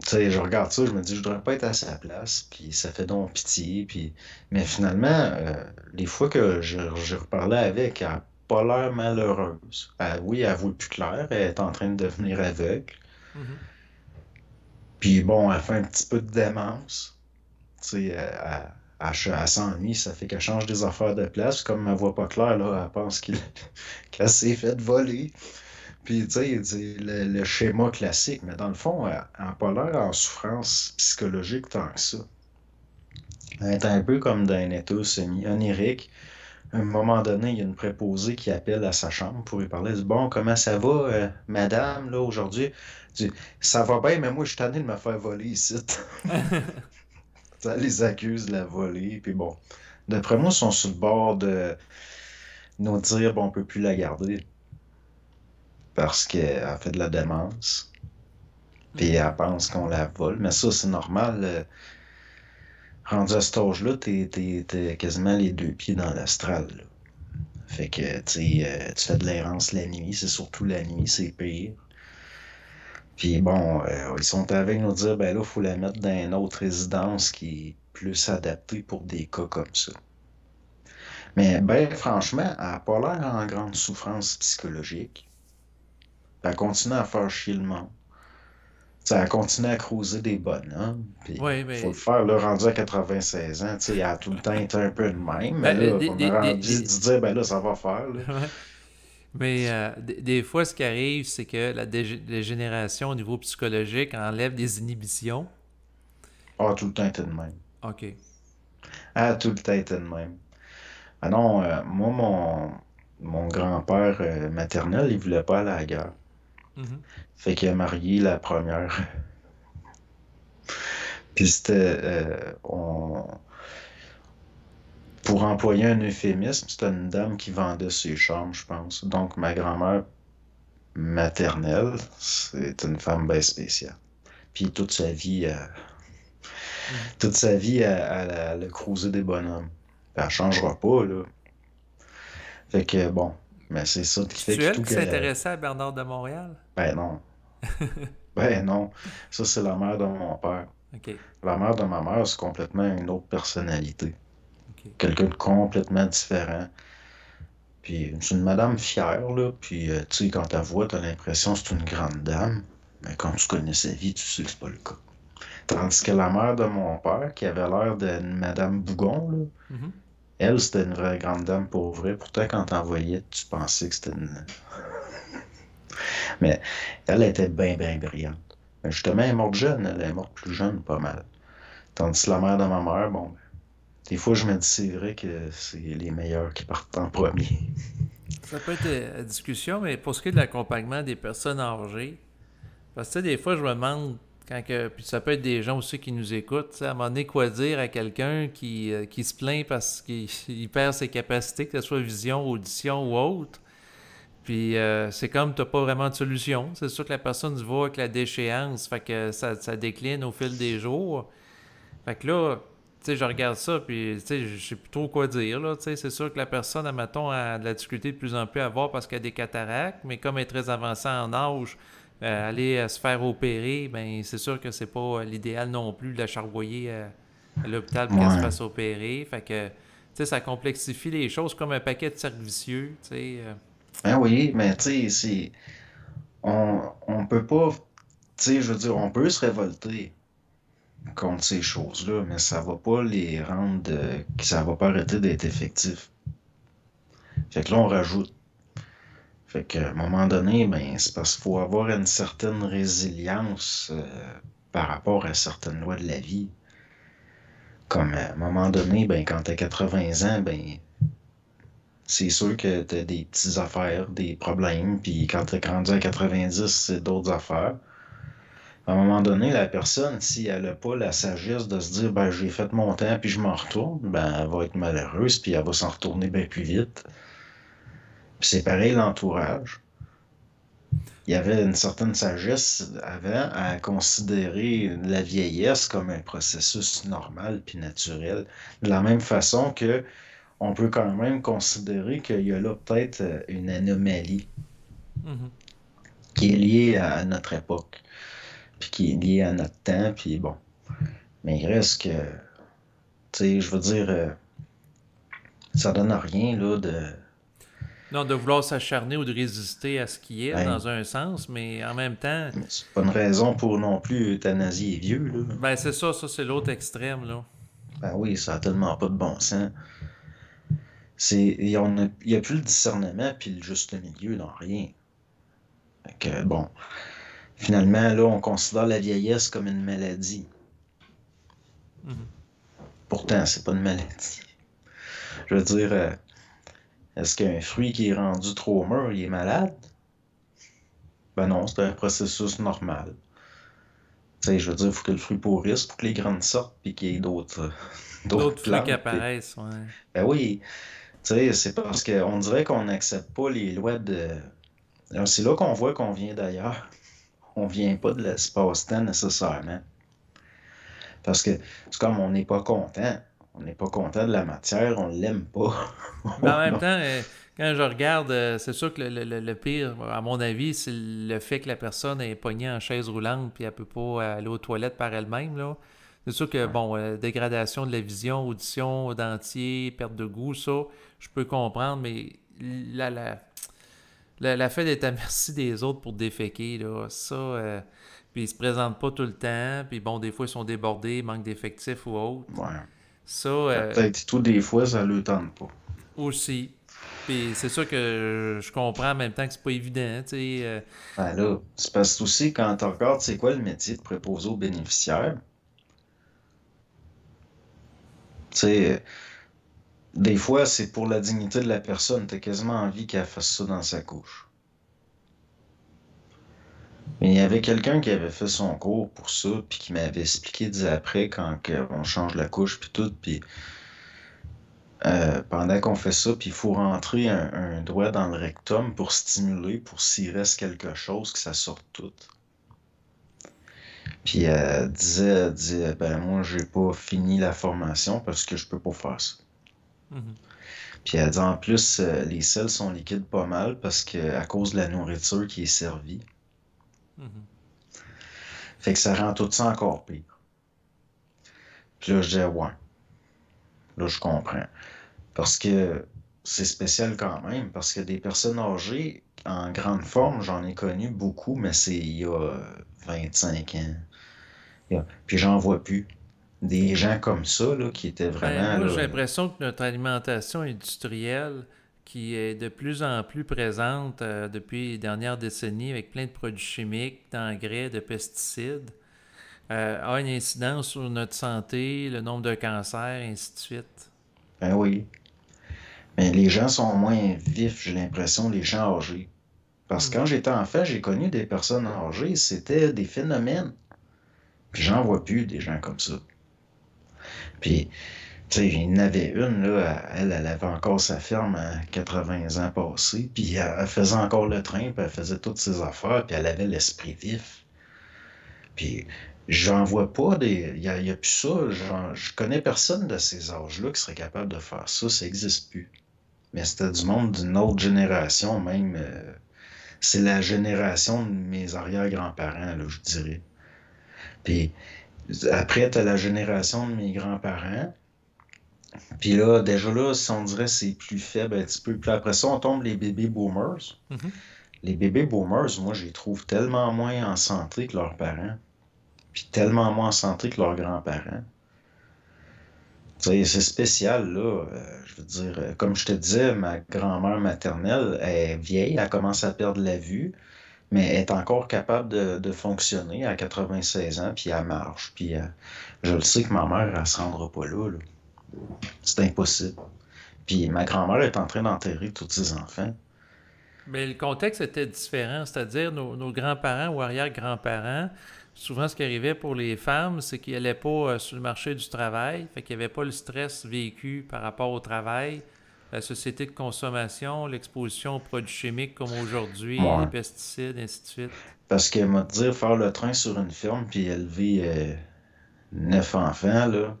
tu sais, je regarde ça, je me dis, je voudrais pas être à sa place. Puis, ça fait donc pitié. Puis, mais finalement, les fois que je reparlais avec, elle n'a pas l'air malheureuse. Oui, elle voit plus clair, elle est en train de devenir aveugle. Mhm. Puis bon, elle fait un petit peu de démence. Tu sais, elle s'ennuie, ça fait qu'elle change des affaires de place. Comme elle voit pas clair, là, elle pense qu'elle s'est fait voler. Puis, tu sais, c'est le schéma classique. Mais dans le fond, elle n'a pas l'air en souffrance psychologique tant que ça. Elle est un peu comme dans un état semi-onirique. À un moment donné, il y a une préposée qui appelle à sa chambre pour lui parler. Elle dit, bon, comment ça va, madame, là, aujourd'hui? Elle dit, ça va bien, mais moi, je suis tanné de me faire voler ici. Ça les accuse de la voler. Puis bon, d'après moi, ils sont sur le bord de nous dire, bon, on peut plus la garder parce qu'elle fait de la démence. Puis Mhm. elle pense qu'on la vole. Mais ça, c'est normal. Rendu à cet âge-là, t'es quasiment les deux pieds dans l'astral, là. Fait que, tu sais, tu fais de l'errance la nuit. C'est surtout la nuit, c'est pire. Puis bon, ils sont avec nous dire, ben là, il faut la mettre dans une autre résidence qui est plus adaptée pour des cas comme ça. Mais ben, franchement, elle n'a pas l'air en grande souffrance psychologique. Elle continue à faire chier le monde. T'sais, elle continue à creuser des bonhommes. Puis, Oui, faut le mais faire, là, rendu à 96 ans. Elle a tout le temps été un peu de même. Mais ben, là, on a rendu de se dire, ben là, ça va faire, là. ouais. Mais des fois, ce qui arrive, c'est que la dégénération au niveau psychologique enlève des inhibitions. Ah, tout le temps été de même. OK. Ah, tout le temps été de même. Ah non, moi, mon grand-père maternel, il voulait pas aller à la guerre. Mhm. Fait qu'il a marié la première. Puis c'était, pour employer un euphémisme, c'était une dame qui vendait ses chambres, je pense. Donc, ma grand-mère maternelle, c'est une femme bien spéciale. Puis Mhm. toute sa vie, elle a cruisé des bonhommes. Puis elle changera pas, là. Fait que bon, mais c'est ça qui fait C'est-tu que elle tout qui qu'elle. s'intéressait à Bernard de Montréal? Ben non. Ben non. Ça, c'est la mère de mon père. OK. La mère de ma mère, c'est complètement une autre personnalité. OK. Quelqu'un de complètement différent. Puis c'est une madame fière, là. Puis, tu sais, quand tu la vois, t'as l'impression que c'est une grande dame. Mais quand tu connais sa vie, tu sais que c'est pas le cas. Tandis que la mère de mon père, qui avait l'air d'une madame Bougon, là, Mhm. elle, c'était une vraie grande dame pour vrai. Pourtant, quand t'en voyais, tu pensais que c'était une. Mais elle était bien, bien brillante. Mais justement, elle est morte jeune. Elle est morte plus jeune, pas mal. Tandis que la mère de ma mère, bon, des fois, je me dis, c'est vrai que c'est les meilleurs qui partent en premier. Ça peut être à discussion, mais pour ce qui est de l'accompagnement des personnes âgées, parce que tu sais, des fois, je me demande, puis ça peut être des gens aussi qui nous écoutent, tu sais, à un moment donné, quoi dire à quelqu'un qui se plaint parce qu'il il perd ses capacités, que ce soit vision, audition ou autre. Puis c'est comme t'as pas vraiment de solution. C'est sûr que la personne se voit avec la déchéance, fait que ça décline au fil des jours. Fait que là, tu sais, je regarde ça, puis tu sais, je sais plus trop quoi dire, là. Tu sais, c'est sûr que la personne, admettons, a de la difficulté de plus en plus à voir parce qu'elle a des cataractes, mais comme elle est très avancée en âge, aller se faire opérer, ben c'est sûr que c'est pas l'idéal non plus de la charvoyer à l'hôpital pour qu'elle se Ouais. fasse opérer. Fait que, tu sais, ça complexifie les choses comme un paquet de cercles vicieux, tu sais. Ben oui, mais tu sais, c'est. On peut pas. Tu sais, je veux dire, on peut se révolter contre ces choses-là, mais ça va pas les rendre. Ça va pas arrêter d'être effectif. Fait que là, on rajoute. Fait qu'à un moment donné, ben, c'est parce qu'il faut avoir une certaine résilience par rapport à certaines lois de la vie. Comme à un moment donné, ben, quand t'as 80 ans, ben, c'est sûr que t'as des petites affaires, des problèmes, puis quand t'es rendu à 90, c'est d'autres affaires. À un moment donné, la personne, si elle n'a pas la sagesse de se dire, ben, j'ai fait mon temps, puis je m'en retourne, ben, elle va être malheureuse, puis elle va s'en retourner bien plus vite. Puis c'est pareil l'entourage. Il y avait une certaine sagesse avant à considérer la vieillesse comme un processus normal puis naturel. De la même façon que on peut quand même considérer qu'il y a là peut-être une anomalie Mhm. qui est liée à notre époque, puis qui est liée à notre temps, puis bon. Mais il reste que, tu sais, je veux dire, ça donne rien, là, de. Non, de vouloir s'acharner ou de résister à ce qui est, Ben, dans un sens, mais en même temps, c'est pas une raison pour non plus euthanasier les vieux, là. ben c'est ça, c'est l'autre extrême, là. Ben oui, ça a tellement pas de bon sens. Il y a plus le discernement puis le juste milieu dans rien. Fait que, bon, finalement, là, on considère la vieillesse comme une maladie. Mhm. Pourtant, c'est pas une maladie. Je veux dire, est-ce qu'un fruit qui est rendu trop mûr, il est malade? Ben non, c'est un processus normal. Tu sais, je veux dire, il faut que le fruit pourrisse pour que les graines sortent puis qu'il y ait d'autres D'autres fruits qui plantes. apparaissent, ouais. Ben oui, tu sais, c'est parce qu'on dirait qu'on n'accepte pas les lois de. Alors, c'est là qu'on voit qu'on vient d'ailleurs. On vient pas de l'espace-temps nécessairement. Parce que c'est comme on n'est pas content. On n'est pas content de la matière, on l'aime pas. Mais en même Non. temps, quand je regarde, c'est sûr que le pire, à mon avis, c'est le fait que la personne est pognée en chaise roulante puis elle peut pas aller aux toilettes par elle-même, là. C'est sûr que, Ouais. bon, dégradation de la vision, audition, dentier, perte de goût, ça, je peux comprendre, mais la, la, la fait d'être à merci des autres pour déféquer, là, ça, puis ils se présentent pas tout le temps, puis bon, des fois, ils sont débordés, manque d'effectifs ou autre. Ouais. Ça, Peut-être tout des fois, ça le tente pas. aussi. Puis c'est sûr que je comprends en même temps que c'est pas évident, tu sais. Ben là, c'est parce que aussi, quand tu regardes, c'est quoi le métier de préposé aux bénéficiaires? Tu sais, Des fois, c'est pour la dignité de la personne. T'as quasiment envie qu'elle fasse ça dans sa couche. Mais il y avait quelqu'un qui avait fait son cours pour ça, puis qui m'avait expliqué après quand on change la couche, puis tout, puis pendant qu'on fait ça, puis il faut rentrer un doigt dans le rectum pour stimuler, pour s'il reste quelque chose, que ça sorte tout. Puis elle disait, ben moi, j'ai pas fini la formation parce que je peux pas faire ça. Mhm. Puis elle dit en plus, les selles sont liquides pas mal parce que à cause de la nourriture qui est servie. Mhm. Fait que ça rend tout ça encore pire. Puis là, je dis ouais, là, je comprends. Parce que c'est spécial quand même, parce que des personnes âgées en grande forme, j'en ai connu beaucoup, mais c'est il y a 25 ans. Puis j'en vois plus. Des gens comme ça, là, qui étaient Ben, vraiment moi, j'ai là. l'impression que notre alimentation industrielle, qui est de plus en plus présente depuis les dernières décennies, avec plein de produits chimiques, d'engrais, de pesticides, a une incidence sur notre santé, le nombre de cancers, et ainsi de suite. Ben oui. Mais les gens sont moins vifs, j'ai l'impression, les gens âgés. Parce que quand Mhm. j'étais enfant, j'ai connu des personnes âgées, c'était des phénomènes. Puis j'en vois plus des gens comme ça. Puis, tu sais, il y en avait une, là, elle avait encore sa ferme à 80 ans passés, puis elle faisait encore le train, puis elle faisait toutes ses affaires, puis elle avait l'esprit vif. Puis, j'en vois pas des. Il y a plus ça. Je connais personne de ces âges-là qui serait capable de faire ça. Ça n'existe plus. Mais c'était du monde d'une autre génération, même. C'est la génération de mes arrière-grands-parents, là, je dirais. Puis, après, t'as la génération de mes grands-parents. Puis là, déjà là, si on dirait c'est plus faible un petit peu. Puis après ça, on tombe les bébés boomers. Mhm. Les bébés boomers, moi, je les trouve tellement moins en santé que leurs parents. Puis tellement moins en santé que leurs grands-parents. Tu sais, c'est spécial, là. Je veux dire, comme je te disais, ma grand-mère maternelle est vieille, elle commence à perdre la vue, mais elle est encore capable de fonctionner à 96 ans, puis elle marche. Puis je le sais que ma mère, elle se rendra pas là, là. C'est impossible. Puis ma grand-mère est en train d'enterrer tous ses enfants. Mais le contexte était différent, c'est-à-dire nos grands-parents ou arrière-grands-parents, souvent ce qui arrivait pour les femmes, c'est qu'ils n'allaient pas sur le marché du travail, fait qu'il n'y avait pas le stress vécu par rapport au travail, la société de consommation, l'exposition aux produits chimiques comme aujourd'hui, les Ouais. pesticides, ainsi de suite. Parce qu'elle m'a dit faire le train sur une ferme puis élever 9 enfants, là,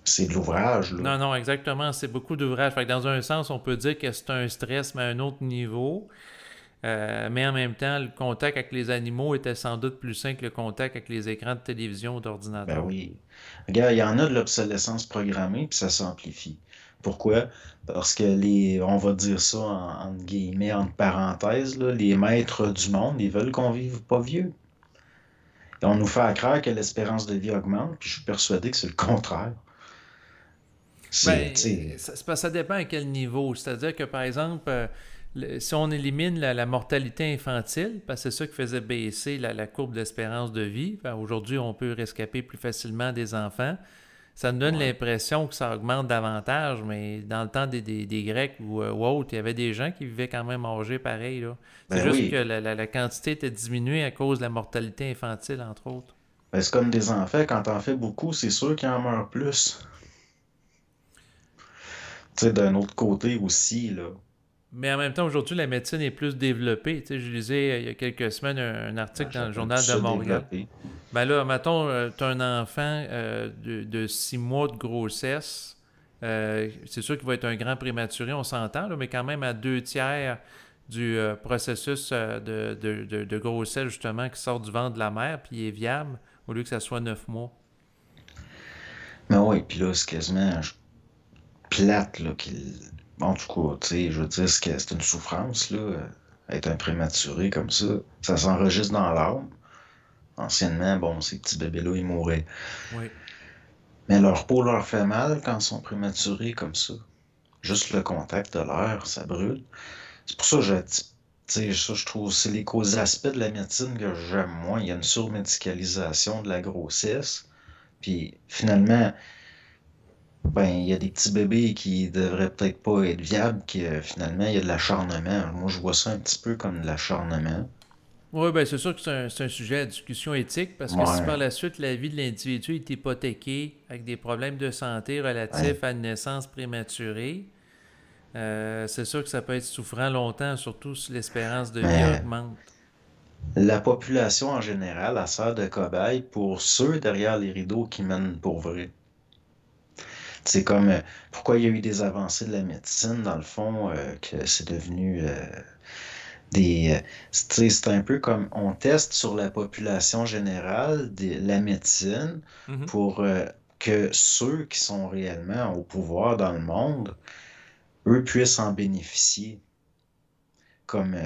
c'est de l'ouvrage, là. Non, non, exactement, c'est beaucoup d'ouvrages. Fait que dans un sens, on peut dire que c'est un stress, mais à un autre niveau. Mais en même temps, le contact avec les animaux était sans doute plus sain que le contact avec les écrans de télévision ou Ben d'ordinateur. oui. Regarde, il y en a de l'obsolescence programmée, puis ça s'amplifie. Pourquoi? Parce que on va dire ça entre guillemets, entre parenthèses, là, les maîtres du monde, ils veulent qu'on vive pas vieux. Et on nous fait croire que l'espérance de vie augmente, puis je suis persuadé que c'est le contraire. C'est, tu Ben, sais, ça dépend à quel niveau. C'est-à-dire que, par exemple, si on élimine la mortalité infantile, parce que c'est ça qui faisait baisser la courbe d'espérance de vie, ben, aujourd'hui, on peut rescaper plus facilement des enfants. Ça nous donne ouais. l'impression que ça augmente davantage, mais dans le temps des Grecs ou autres, il y avait des gens qui vivaient quand même âgés pareil, là. C'est Ben juste que oui. la quantité était diminuée à cause de la mortalité infantile, entre autres. Ben, c'est comme des enfants, quand t'en fais beaucoup, c'est sûr qu'il en meurt plus. Tu sais, d'un autre côté aussi, là. Mais en même temps, aujourd'hui, la médecine est plus développée. Tu sais, je lisais il y a quelques semaines un Ben, article dans le j'appelle journal de ça Montréal. développé. Ben là, mettons, tu as un enfant de 6 mois de grossesse. C'est sûr qu'il va être un grand prématuré, on s'entend, là, mais quand même à 2 tiers du processus de grossesse, justement, qui sort du ventre de la mère, puis il est viable, au lieu que ça soit 9 mois. Mais oui, puis là, c'est quasiment plate, là, en tout cas, tu sais, je veux dire, c'est une souffrance, là, être un prématuré comme ça s'enregistre dans l'âme. Anciennement, bon, ces petits bébés-là, ils mouraient. Oui. Mais leur peau leur fait mal quand ils sont prématurés comme ça. Juste le contact de l'air, ça brûle. C'est pour ça que tu sais, ça, je trouve, c'est les causes aspects de la médecine que j'aime moins. Il y a une surmédicalisation de la grossesse. Puis finalement, Ben, il y a des petits bébés qui devraient peut-être pas être viables, qui finalement, il y a de l'acharnement. Moi, je vois ça un petit peu comme de l'acharnement. Oui, ben c'est sûr que c'est un sujet à discussion éthique parce que si par Ouais, la suite la vie de l'individu est hypothéquée avec des problèmes de santé ouais. relatifs à une naissance prématurée, c'est sûr que ça peut être souffrant longtemps, surtout si l'espérance de vie Mais augmente. la population en général, elle sert de cobaye pour ceux derrière les rideaux qui mènent pour vrai. C'est comme pourquoi il y a eu des avancées de la médecine, dans le fond, que c'est devenu des. Tu sais, c'est un peu comme on teste sur la population générale la médecine Mhm. pour que ceux qui sont réellement au pouvoir dans le monde, eux puissent en bénéficier. Comme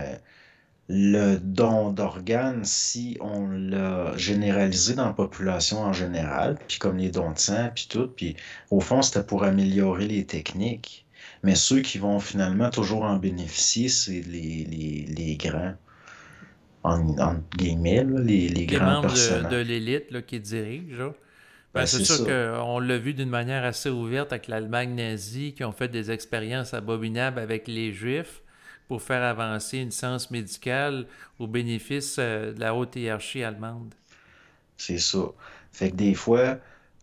le don d'organes, si on l'a généralisé dans la population en général, puis comme les dons de sang, puis tout, puis au fond, c'était pour améliorer les techniques. Mais ceux qui vont finalement toujours en bénéficier, c'est les grands, entre guillemets, là, les Les grands membres de personnages. l'élite là, qui dirigent, là. Ben, Ben, c'est c'est sûr ça. qu'on l'a vu d'une manière assez ouverte avec l'Allemagne nazie qui ont fait des expériences abominables avec les Juifs pour faire avancer une science médicale au bénéfice de la haute hiérarchie allemande. C'est ça. Fait que des fois,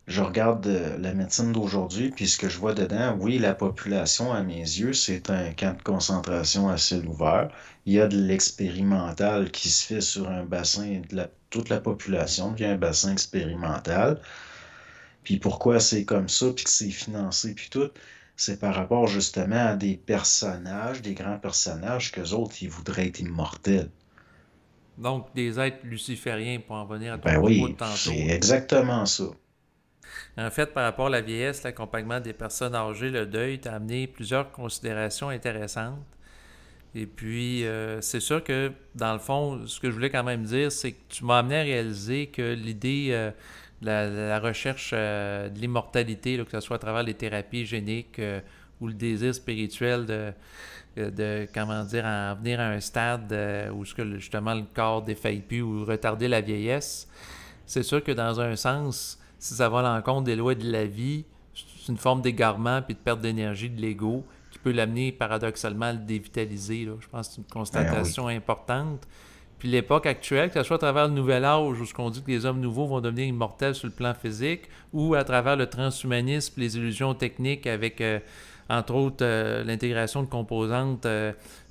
je regarde la médecine d'aujourd'hui, puis ce que je vois dedans, oui, la population, à mes yeux, c'est un camp de concentration à ciel ouvert. Il y a de l'expérimental qui se fait sur un bassin, toute la population devient un bassin expérimental. Puis pourquoi c'est comme ça, puis que c'est financé, puis tout, c'est par rapport justement à des personnages, des grands personnages, qu'eux autres, ils voudraient être immortels. Donc, des êtres lucifériens, pour en venir à ton Ben propos de oui, c'est tantôt, là. exactement ça. En fait, par rapport à la vieillesse, l'accompagnement des personnes âgées, le deuil, t'a amené plusieurs considérations intéressantes. Et puis, c'est sûr que, dans le fond, ce que je voulais quand même dire, c'est que tu m'as amené à réaliser que l'idée de la recherche de l'immortalité, là, que ce soit à travers les thérapies géniques ou le désir spirituel comment dire, en venir à un stade où ce que, justement le corps défaille plus ou retarder la vieillesse, c'est sûr que dans un sens, si ça va à l'encontre des lois de la vie, c'est une forme d'égarement puis de perte d'énergie de l'ego qui peut l'amener paradoxalement à le dévitaliser, là. Je pense que c'est une Ben oui. constatation importante. Puis l'époque actuelle, que ce soit à travers le nouvel âge où ce qu'on dit que les hommes nouveaux vont devenir immortels sur le plan physique, ou à travers le transhumanisme, les illusions techniques avec, entre autres, l'intégration de composantes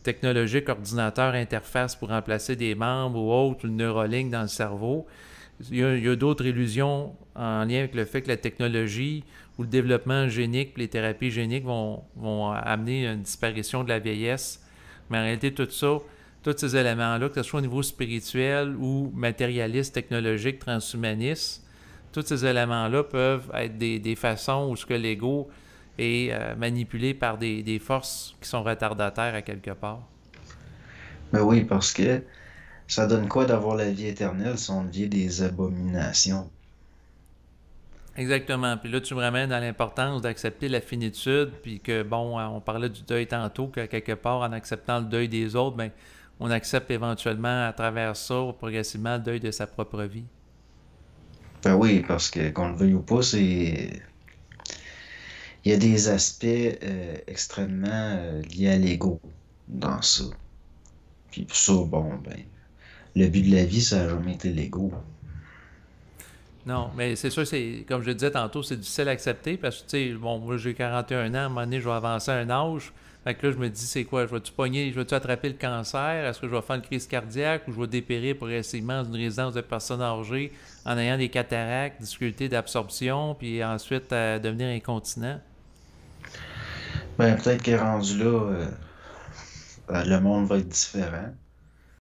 technologiques, ordinateurs, interfaces pour remplacer des membres ou autres, une Neuralink dans le cerveau. Il y a d'autres illusions en lien avec le fait que la technologie ou le développement génique, les thérapies géniques vont amener une disparition de la vieillesse. Mais en réalité, tout ça, tous ces éléments-là, que ce soit au niveau spirituel ou matérialiste, technologique, transhumaniste, tous ces éléments-là peuvent être des façons où ce que l'ego est manipulé par des forces qui sont retardataires à quelque part. Ben oui, parce que ça donne quoi d'avoir la vie éternelle si on devient des abominations? Exactement. Puis là, tu me ramènes à l'importance d'accepter la finitude, puis que, bon, on parlait du deuil tantôt, que quelque part, en acceptant le deuil des autres, ben, on accepte éventuellement à travers ça, progressivement, le deuil de sa propre vie. Ben oui, parce que qu'on le veuille ou pas, c'est. Il y a des aspects extrêmement liés à l'ego dans ça. Puis ça, bon, ben, le but de la vie, ça n'a jamais été l'ego. Non, mais c'est sûr, c'est comme je le disais tantôt, c'est difficile à accepter parce que, tu sais, bon, moi j'ai 41 ans, à un moment donné, je vais avancer un âge. Fait que là, je me dis, c'est quoi? Je vais-tu attraper le cancer? Est-ce que je vais faire une crise cardiaque ou je vais dépérir progressivement dans une résidence de personnes âgées en ayant des cataractes, difficultés d'absorption, puis ensuite devenir incontinent? Ben, peut-être que rendu là, le monde va être différent.